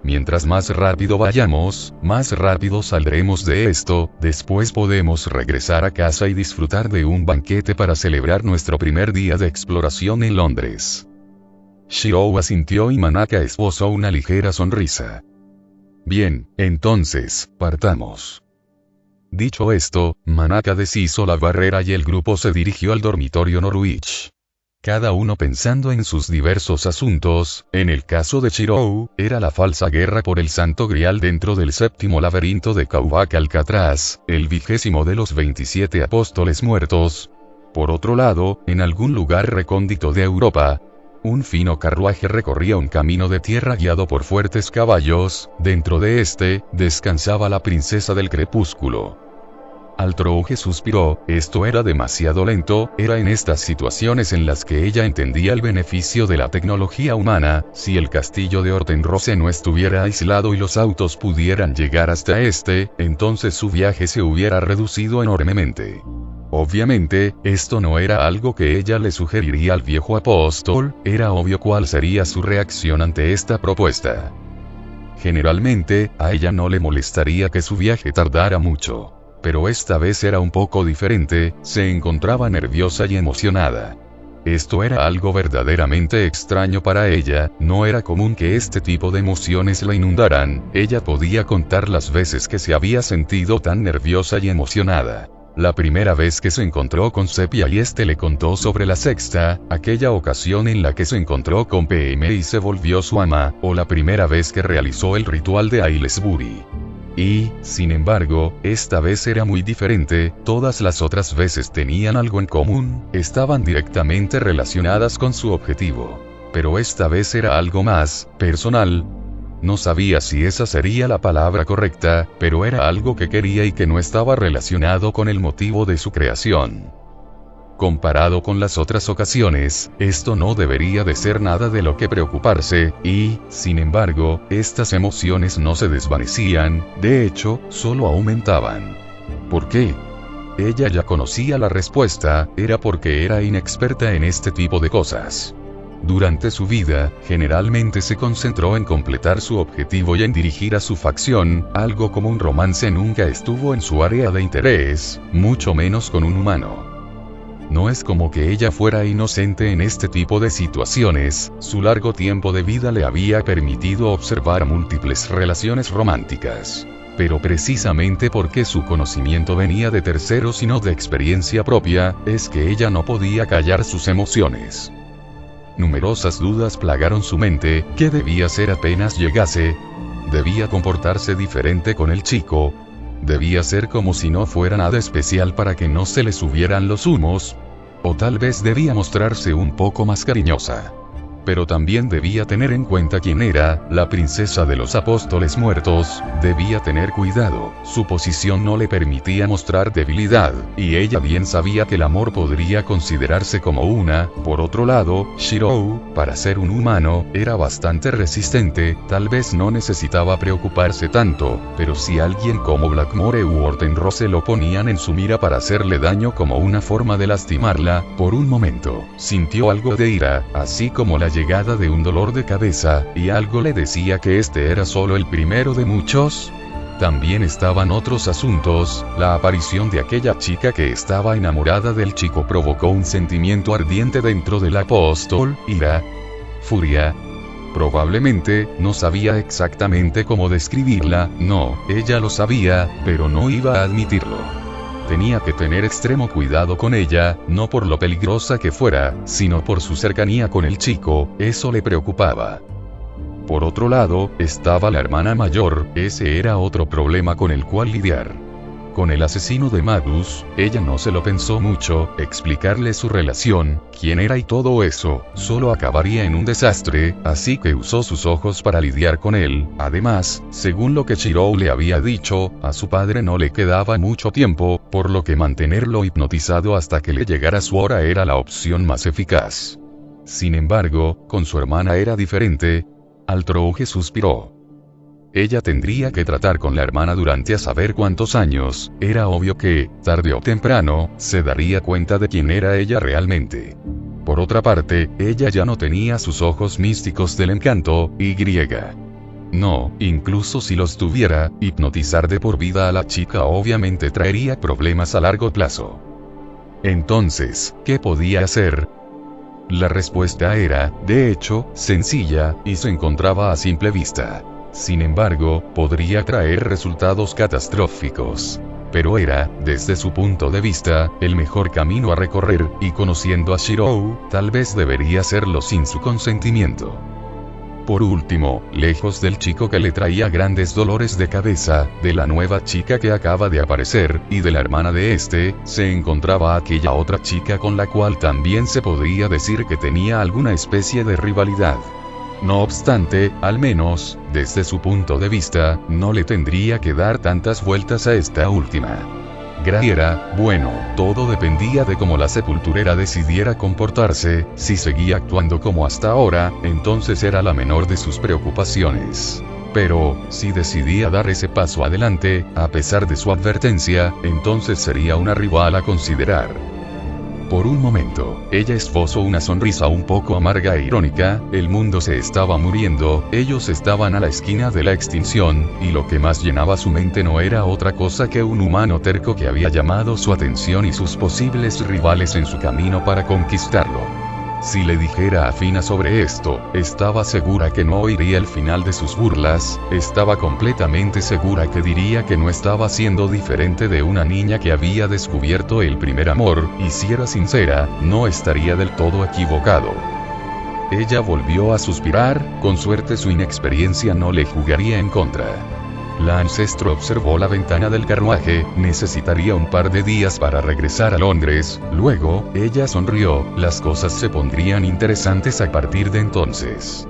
Mientras más rápido vayamos, más rápido saldremos de esto. Después podemos regresar a casa y disfrutar de un banquete para celebrar nuestro primer día de exploración en Londres. Shirou asintió y Manaka esbozó una ligera sonrisa. Bien, entonces, partamos. Dicho esto, Manaka deshizo la barrera y el grupo se dirigió al dormitorio Norwich. Cada uno pensando en sus diversos asuntos. En el caso de Shirou, era la falsa guerra por el Santo Grial dentro del 7º laberinto de Kaubak Alcatraz, el 20º de los 27 apóstoles muertos. Por otro lado, en algún lugar recóndito de Europa, un fino carruaje recorría un camino de tierra guiado por fuertes caballos. Dentro de este, descansaba la princesa del crepúsculo. Altrouge suspiró. Esto era demasiado lento. Era en estas situaciones en las que ella entendía el beneficio de la tecnología humana. Si el castillo de Hortenrose no estuviera aislado y los autos pudieran llegar hasta este, entonces su viaje se hubiera reducido enormemente. Obviamente, esto no era algo que ella le sugeriría al viejo apóstol. Era obvio cuál sería su reacción ante esta propuesta. Generalmente, a ella no le molestaría que su viaje tardara mucho. Pero esta vez era un poco diferente, se encontraba nerviosa y emocionada. Esto era algo verdaderamente extraño para ella, no era común que este tipo de emociones la inundaran. Ella podía contar las veces que se había sentido tan nerviosa y emocionada. La primera vez que se encontró con Sepia y este le contó sobre la sexta, aquella ocasión en la que se encontró con PM y se volvió su ama, o la primera vez que realizó el ritual de Aylesbury. Y, sin embargo, esta vez era muy diferente. Todas las otras veces tenían algo en común, estaban directamente relacionadas con su objetivo. Pero esta vez era algo más personal. No sabía si esa sería la palabra correcta, pero era algo que quería y que no estaba relacionado con el motivo de su creación. Comparado con las otras ocasiones, esto no debería de ser nada de lo que preocuparse, y, sin embargo, estas emociones no se desvanecían, de hecho, solo aumentaban. ¿Por qué? Ella ya conocía la respuesta, era porque era inexperta en este tipo de cosas. Durante su vida, generalmente se concentró en completar su objetivo y en dirigir a su facción, algo como un romance nunca estuvo en su área de interés, mucho menos con un humano. No es como que ella fuera inocente en este tipo de situaciones, su largo tiempo de vida le había permitido observar múltiples relaciones románticas. Pero precisamente porque su conocimiento venía de terceros y no de experiencia propia, es que ella no podía callar sus emociones. Numerosas dudas plagaron su mente. ¿Qué debía hacer apenas llegase? ¿Debía comportarse diferente con el chico? ¿Debía ser como si no fuera nada especial para que no se le subieran los humos? ¿O tal vez debía mostrarse un poco más cariñosa? Pero también debía tener en cuenta quién era, la princesa de los apóstoles muertos, debía tener cuidado, su posición no le permitía mostrar debilidad, y ella bien sabía que el amor podría considerarse como una. Por otro lado, Shirou, para ser un humano, era bastante resistente, tal vez no necesitaba preocuparse tanto, pero si alguien como Blackmore u Hortenrose lo ponían en su mira para hacerle daño como una forma de lastimarla, por un momento, sintió algo de ira, así como la llegada de un dolor de cabeza, y algo le decía que este era solo el primero de muchos. También estaban otros asuntos. La aparición de aquella chica que estaba enamorada del chico provocó un sentimiento ardiente dentro del apóstol, ira, furia. Probablemente, no sabía exactamente cómo describirla, no, ella lo sabía, pero no iba a admitirlo. Tenía que tener extremo cuidado con ella, no por lo peligrosa que fuera, sino por su cercanía con el chico, eso le preocupaba. Por otro lado, estaba la hermana mayor, ese era otro problema con el cual lidiar. Con el asesino de Magus, ella no se lo pensó mucho, explicarle su relación, quién era y todo eso, solo acabaría en un desastre, así que usó sus ojos para lidiar con él. Además, según lo que Shirou le había dicho, a su padre no le quedaba mucho tiempo, por lo que mantenerlo hipnotizado hasta que le llegara su hora era la opción más eficaz. Sin embargo, con su hermana era diferente. Altrouge suspiró. Ella tendría que tratar con la hermana durante a saber cuántos años, era obvio que, tarde o temprano, se daría cuenta de quién era ella realmente. Por otra parte, ella ya no tenía sus ojos místicos del encanto, y no, incluso si los tuviera, hipnotizar de por vida a la chica obviamente traería problemas a largo plazo. Entonces, ¿qué podía hacer? La respuesta era, de hecho, sencilla, y se encontraba a simple vista. Sin embargo, podría traer resultados catastróficos. Pero era, desde su punto de vista, el mejor camino a recorrer, y conociendo a Shirou, tal vez debería hacerlo sin su consentimiento. Por último, lejos del chico que le traía grandes dolores de cabeza, de la nueva chica que acaba de aparecer, y de la hermana de este, se encontraba aquella otra chica con la cual también se podría decir que tenía alguna especie de rivalidad. No obstante, al menos, desde su punto de vista, no le tendría que dar tantas vueltas a esta última. Era, bueno, todo dependía de cómo la sepulturera decidiera comportarse. Si seguía actuando como hasta ahora, entonces era la menor de sus preocupaciones. Pero, si decidía dar ese paso adelante, a pesar de su advertencia, entonces sería una rival a considerar. Por un momento, ella esbozó una sonrisa un poco amarga e irónica. El mundo se estaba muriendo, ellos estaban a la esquina de la extinción, y lo que más llenaba su mente no era otra cosa que un humano terco que había llamado su atención y sus posibles rivales en su camino para conquistarlo. Si le dijera a Fina sobre esto, estaba segura que no oiría el final de sus burlas, estaba completamente segura que diría que no estaba siendo diferente de una niña que había descubierto el primer amor, y si era sincera, no estaría del todo equivocado. Ella volvió a suspirar, con suerte su inexperiencia no le jugaría en contra. La ancestro observó la ventana del carruaje, necesitaría un par de días para regresar a Londres, luego, ella sonrió, las cosas se pondrían interesantes a partir de entonces.